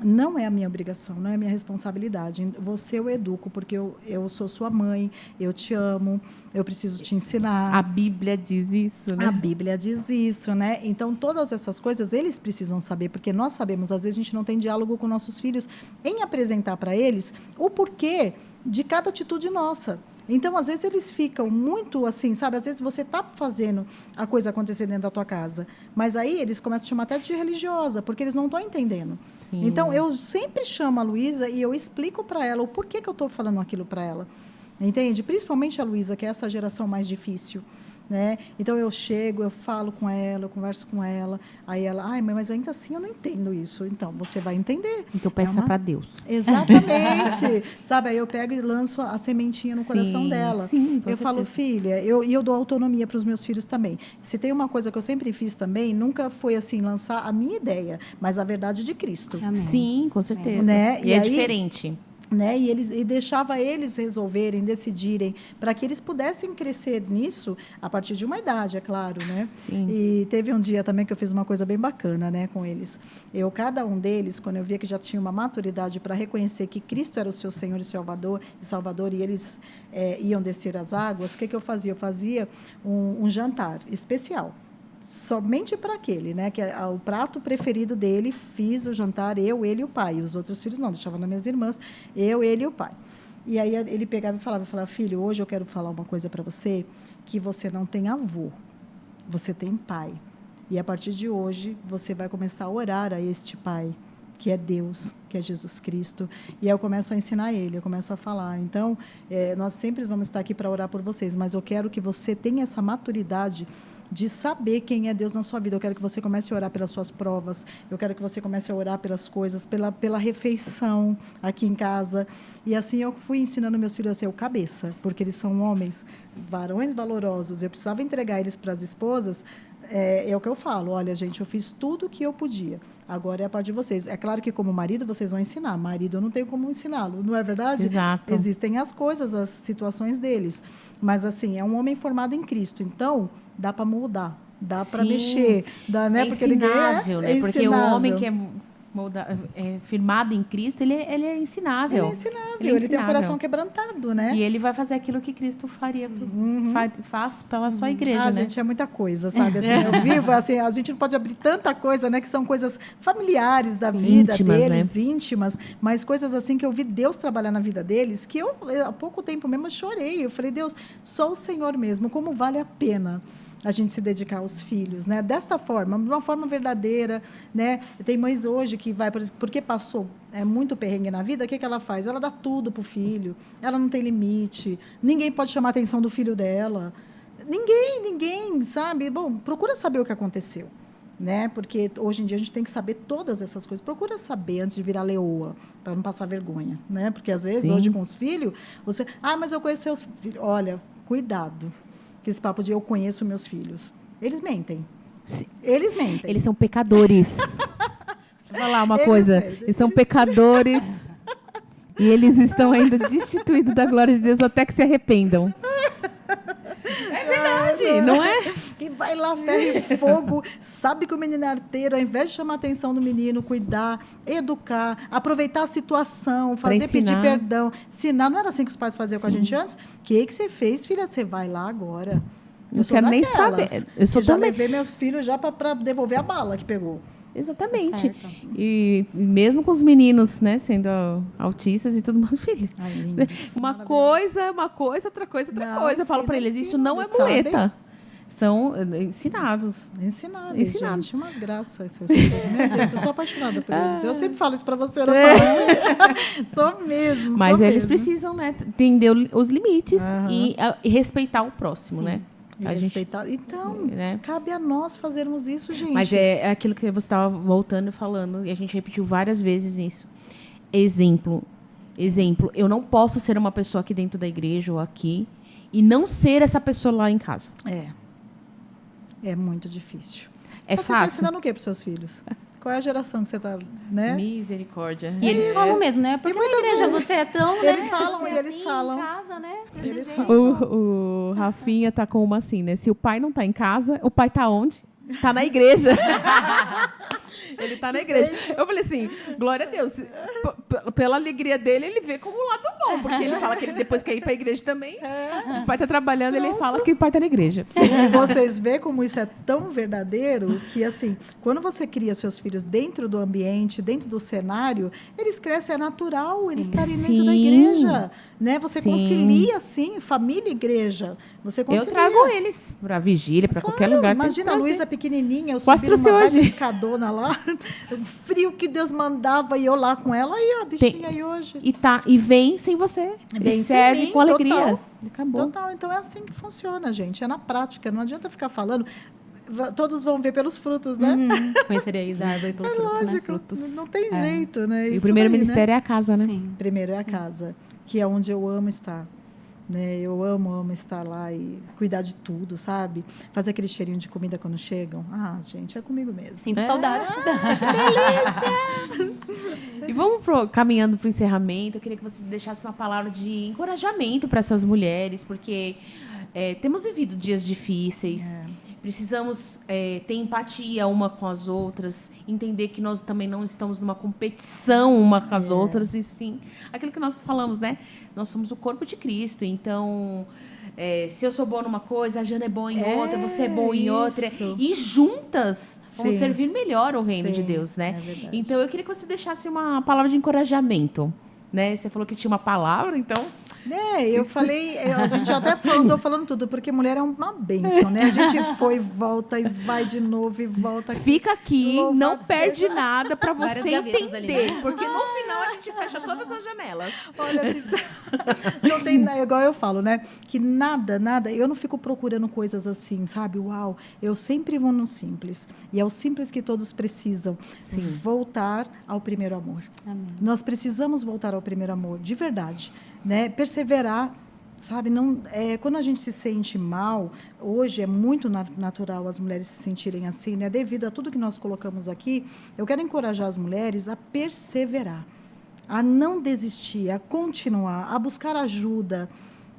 Não é a minha obrigação, não é a minha responsabilidade. Você eu educo, porque eu sou sua mãe, eu te amo, eu preciso te ensinar. A Bíblia diz isso, né? A Bíblia diz isso, né? Então, todas essas coisas eles precisam saber, porque nós sabemos, às vezes a gente não tem diálogo com nossos filhos em apresentar para eles o porquê de cada atitude nossa. Então, às vezes, eles ficam muito assim, sabe? Às vezes, você está fazendo a coisa acontecer dentro da tua casa, mas aí eles começam a chamar até de religiosa, porque eles não estão entendendo. Sim. Então, eu sempre chamo a Luísa e eu explico para ela o porquê que eu estou falando aquilo para ela. Entende? Principalmente a Luísa, que é essa geração mais difícil. né? Então eu chego, eu falo com ela, eu converso com ela, aí ela, ai, mas ainda assim eu não entendo isso. Então você vai entender. Então peça para Deus. Exatamente. Sabe, aí eu pego e lanço a sementinha no coração dela. Sim, eu falo, filha, eu dou autonomia para os meus filhos também. Se tem uma coisa que eu sempre fiz também, nunca foi assim lançar a minha ideia, mas a verdade de Cristo. Amém. Sim, com certeza. Né? E é aí, diferente. Né? E deixava eles resolverem, decidirem, para que eles pudessem crescer nisso a partir de uma idade, é claro, né? Sim. E teve um dia também que eu fiz uma coisa bem bacana, né, com eles. Cada um deles, quando eu via que já tinha uma maturidade para reconhecer que Cristo era o seu Senhor e Salvador, e eles iam descer as águas, o que eu fazia? Eu fazia um jantar especial. Somente para aquele, né? Que é o prato preferido dele, fiz o jantar, eu, ele e o pai. Os outros filhos não, deixava nas minhas irmãs, eu, ele e o pai. E aí ele pegava e falava, filho, hoje eu quero falar uma coisa para você, que você não tem avô, você tem pai. E a partir de hoje, você vai começar a orar a este pai, que é Deus, que é Jesus Cristo. E aí eu começo a ensinar ele, eu começo a falar. Então, nós sempre vamos estar aqui para orar por vocês, mas eu quero que você tenha essa maturidade de saber quem é Deus na sua vida. Eu quero que você comece a orar pelas suas provas, eu quero que você comece a orar pelas coisas, pela refeição aqui em casa. E assim eu fui ensinando meus filhos a ser o cabeça, porque eles são homens, varões valorosos. Eu precisava entregar eles para as esposas. É o que eu falo, olha, gente, eu fiz tudo o que eu podia. Agora é a parte de vocês. É claro que, como marido, vocês vão ensinar. Marido, eu não tenho como ensiná-lo, não é verdade? Exato. Existem as coisas, as situações deles. Mas, assim, é um homem formado em Cristo. Então, dá para moldar, dá para mexer. Dá, né? É ensinável, né? Porque o homem que é firmado em Cristo, ele é ensinável. Ele é ensinável. Ele tem o coração quebrantado, né? E ele vai fazer aquilo que Cristo faria, faz pela sua igreja, né? Gente, é muita coisa, sabe? Assim, eu vivo, assim, a gente não pode abrir tanta coisa, né? Que são coisas familiares da vida íntimas, deles, né? Íntimas, mas coisas assim que eu vi Deus trabalhar na vida deles, que eu, há pouco tempo mesmo, chorei. Eu falei, Deus, só o Senhor mesmo, como vale a pena a gente se dedicar aos filhos, né? Desta forma, de uma forma verdadeira, né? Tem mães hoje que vai, porque passou muito perrengue na vida, o que ela faz? Ela dá tudo pro filho, ela não tem limite, ninguém pode chamar a atenção do filho dela, ninguém, sabe? Bom, procura saber o que aconteceu, né? Porque hoje em dia a gente tem que saber todas essas coisas, procura saber antes de virar leoa, para não passar vergonha, né? Porque às vezes, hoje com os filhos, você, mas eu conheço seus filhos, olha, cuidado. Esse papo de eu conheço meus filhos. Eles mentem. Eles mentem. Eles são pecadores. Deixa eu falar uma coisa. Eles são pecadores e eles estão ainda destituídos da glória de Deus até que se arrependam. É verdade, não é? Que vai lá, ferro e fogo, sabe que o menino é arteiro, ao invés de chamar a atenção do menino, cuidar, educar, aproveitar a situação, fazer pedir perdão, ensinar. Não era assim que os pais faziam com a gente antes? O que você fez, filha? Você vai lá agora. Não quero nem saber. Eu já levei meu filho já para devolver a bala que pegou. Exatamente. E mesmo com os meninos, né, sendo autistas e tudo mais, filho. Uma coisa, outra coisa. Eu falo para eles, isso não é muleta. São ensinados. Ensinados. Gente, umas graças. Seus filhos. Meu Deus, eu sou apaixonada por eles. Eu sempre falo isso para você. Sou mesmo. Mas eles precisam, né, entender os limites e respeitar o próximo, né? Respeitar. Então, né? Cabe a nós fazermos isso, gente. Mas é aquilo que você estava voltando e falando, e a gente repetiu várias vezes isso. Exemplo. Eu não posso ser uma pessoa aqui dentro da igreja ou aqui e não ser essa pessoa lá em casa. É muito difícil. Você fácil. Você está ensinando o quê para os seus filhos? Qual é a geração que você está, né? Misericórdia. E eles falam mesmo, né? Porque na igreja você é tão, né? Eles falam, e eles falam. Em casa, né? Eles falam. O Rafinha tá com uma assim, né? Se o pai não tá em casa, o pai tá onde? Tá na igreja. Ele tá na igreja. Eu falei assim, glória a Deus. Pela alegria dele, ele vê como um lado bom. Porque ele fala que ele depois quer ir pra igreja também. O pai tá trabalhando, ele fala que o pai tá na igreja. E vocês veem como isso é tão verdadeiro que, assim, quando você cria seus filhos dentro do ambiente, dentro do cenário, eles crescem, é natural eles estarem dentro da igreja. Né? Você concilia, sim, família e igreja. Você concilia. Eu trago eles pra vigília, pra qualquer lugar. Imagina a Luísa pequenininha, eu subi numa escadona lá. o frio que Deus mandava e eu lá com ela, e a bichinha aí hoje. E vem sem você. Vem e sem serve mim, com alegria. total. Acabou. Total, então é assim que funciona, gente. É na prática, não adianta ficar falando. Todos vão ver pelos frutos, né? Conhecereis a árvore pelo É fruto, né? lógico, não tem jeito, né? E o Isso primeiro aí, ministério né? é a casa, né? Sim. Primeiro é a casa, que é onde eu amo estar. Né? Eu amo estar lá e cuidar de tudo, sabe? Fazer aquele cheirinho de comida quando chegam. Ah, gente, é comigo mesmo. Sinto saudades. E vamos caminhando para o encerramento. Eu queria que você deixasse uma palavra de encorajamento para essas mulheres, porque temos vivido dias difíceis. Precisamos ter empatia uma com as outras, entender que nós também não estamos numa competição uma com as outras, e sim, aquilo que nós falamos, né? Nós somos o corpo de Cristo, então... se eu sou boa numa coisa, a Jana é boa em outra, você é boa em outra. isso. E juntas vamos Sim. servir melhor o reino de Sim, Deus, né? é verdade. Então, eu queria que você deixasse uma palavra de encorajamento, né? Você falou que tinha uma palavra, então... Eu falei, a gente até estou falando tudo, porque mulher é uma bênção, né? A gente foi, volta e vai de novo e volta. Fica aqui, Louvado não perde seja. nada para Várias você gavetas ali, entender, né? porque no final a gente fecha todas as janelas. Olha, assim, não tem, igual eu falo, né? Que nada, eu não fico procurando coisas assim, sabe? Uau, eu sempre vou no simples. E é o simples que todos precisam. Sim. Voltar ao primeiro amor. Amém. Nós precisamos voltar ao primeiro amor, de verdade. Né? Perseverar, sabe? Não, quando a gente se sente mal, hoje é muito natural as mulheres se sentirem assim, né? Devido a tudo que nós colocamos aqui, eu quero encorajar as mulheres a perseverar, a não desistir, a continuar, a buscar ajuda.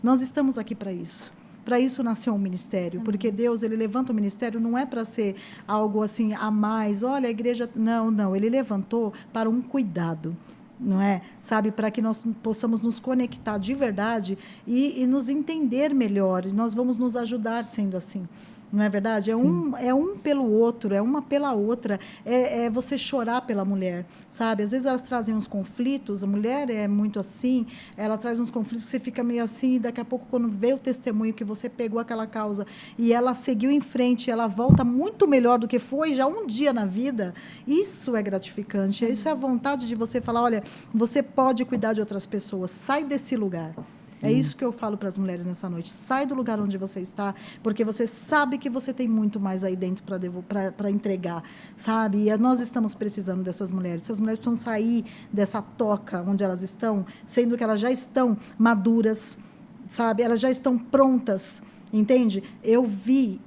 Nós estamos aqui para isso. Para isso nasceu um ministério, porque Deus, ele levanta o ministério não é para ser algo assim a mais. Olha, a igreja... Não, ele levantou para um cuidado. Não é? Sabe, para que nós possamos nos conectar de verdade e nos entender melhor. E nós vamos nos ajudar sendo assim. Não é verdade? É um pelo outro, é uma pela outra. É você chorar pela mulher, sabe? Às vezes elas trazem uns conflitos, a mulher é muito assim, ela traz uns conflitos que você fica meio assim, e daqui a pouco, quando vê o testemunho que você pegou aquela causa e ela seguiu em frente, ela volta muito melhor do que foi já um dia na vida, isso é gratificante. Isso é a vontade de você falar, olha, você pode cuidar de outras pessoas, sai desse lugar. É isso que eu falo para as mulheres nessa noite. Sai do lugar onde você está, porque você sabe que você tem muito mais aí dentro para entregar, sabe? E nós estamos precisando dessas mulheres. Essas mulheres precisam sair dessa toca onde elas estão, sendo que elas já estão maduras, sabe? Elas já estão prontas, entende? Eu vi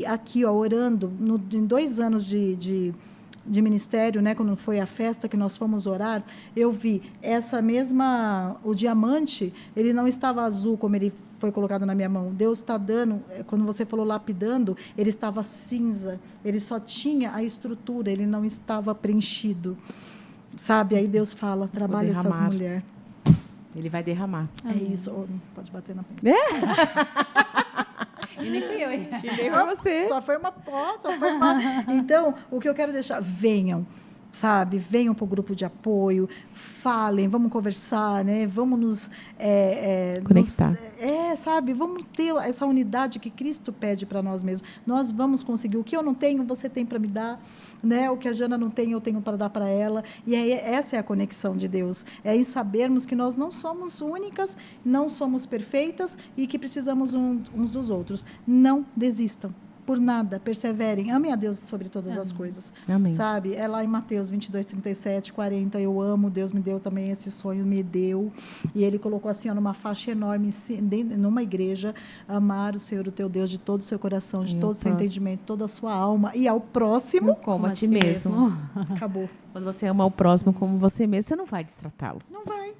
aqui, ó, orando, em 2 anos de ministério, né, quando foi a festa que nós fomos orar, eu vi o diamante, ele não estava azul como ele foi colocado na minha mão. Deus está dando, quando você falou lapidando, ele estava cinza, ele só tinha a estrutura, ele não estava preenchido. Sabe? Aí Deus fala, trabalha essas mulheres. Ele vai derramar. É isso. Oh, pode bater na prensa. E nem fui eu, hein? E nem foi você. Só foi uma porta, só foi uma... Então, o que eu quero deixar... Venham, sabe? Venham para o grupo de apoio, falem, vamos conversar, né? Vamos nos... conectar. Sabe? Vamos ter essa unidade que Cristo pede para nós mesmos. Nós vamos conseguir. O que eu não tenho, você tem para me dar, né? O que a Jana não tem, eu tenho para dar para ela. E aí, essa é a conexão de Deus. É em sabermos que nós não somos únicas, não somos perfeitas e que precisamos uns dos outros. Não desistam. Por nada, perseverem, amem a Deus sobre todas as coisas. Amém. Sabe? É lá em Mateus 22, 37, 40, eu amo, Deus me deu também esse sonho, me deu. E ele colocou assim, ó, numa faixa enorme, numa igreja, amar o Senhor, o teu Deus, de todo o seu coração, de todo o seu entendimento, toda a sua alma, e ao próximo, como a ti mesmo. Acabou. Quando você ama o próximo como você mesmo, você não vai destratá-lo. Não vai.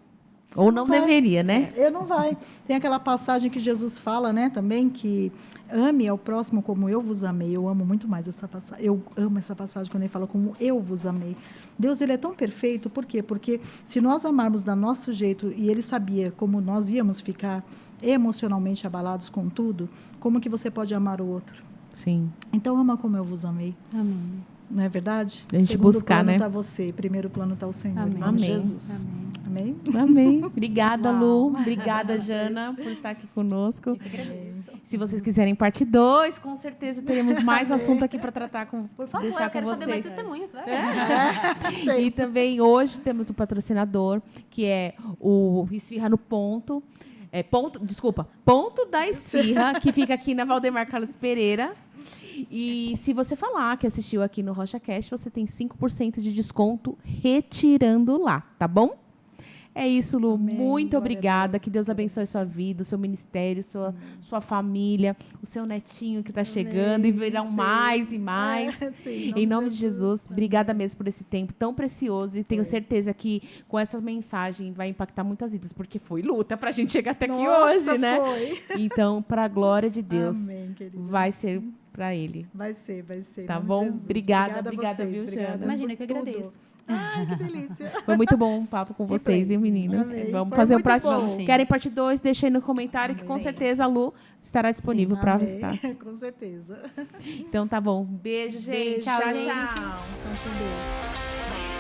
Ou não vai. deveria, né? Não vai. Tem aquela passagem que Jesus fala, né, também, que ame ao próximo como eu vos amei. Eu amo muito mais essa passagem. Eu amo essa passagem quando ele fala como eu vos amei. Deus, ele é tão perfeito. Por quê? Porque se nós amarmos do nosso jeito, e ele sabia como nós íamos ficar emocionalmente abalados com tudo, como que você pode amar o outro? Sim. Então, ama como eu vos amei. Amém. Não é verdade? A gente Segundo buscar, plano né? está você, primeiro plano está o Senhor. Amém. Em nome de Amém. Jesus. Amém. Amém. Amém? Amém. Obrigada, Uau. Lu. Obrigada, Jana, por estar aqui conosco. Se vocês quiserem parte 2, com certeza teremos mais assunto aqui para tratar com Por favor, deixar eu quero com saber vocês. mais testemunhos. Vai. E também hoje temos um patrocinador, que é o Esfirra no Ponto. Ponto da Esfirra, que fica aqui na Valdemar Carlos Pereira. E se você falar que assistiu aqui no RochaCast, você tem 5% de desconto retirando lá, tá bom? É isso, Lu. Amém. Muito Glória a obrigada. Deus. Que Deus abençoe sua vida, o seu ministério, sua família, o seu netinho que está chegando e virão Sim. mais e mais. Sim, Em nome de Jesus, obrigada mesmo por esse tempo tão precioso. E tenho certeza que com essa mensagem vai impactar muitas vidas, porque foi luta para a gente chegar até aqui Nossa, hoje, né? foi. Então, para a glória de Deus, Amém, querida. vai ser para Ele. Vai ser. em Tá nome de bom? Jesus. Obrigada, a obrigada, vocês, viu, obrigada Jana? Imagina, que eu por tudo. agradeço. Ai, que delícia. Foi muito bom o papo com vocês, bem. e meninas. Amém. Vamos Foi fazer um muito parte. bom. Sim. Querem parte 2? Deixa aí no comentário que com Amém. certeza a Lu estará disponível para Amém. estar. Com certeza. Então tá bom. Beijo, gente. Beijo. Tchau, Tchau, gente. tchau. Então, com Deus.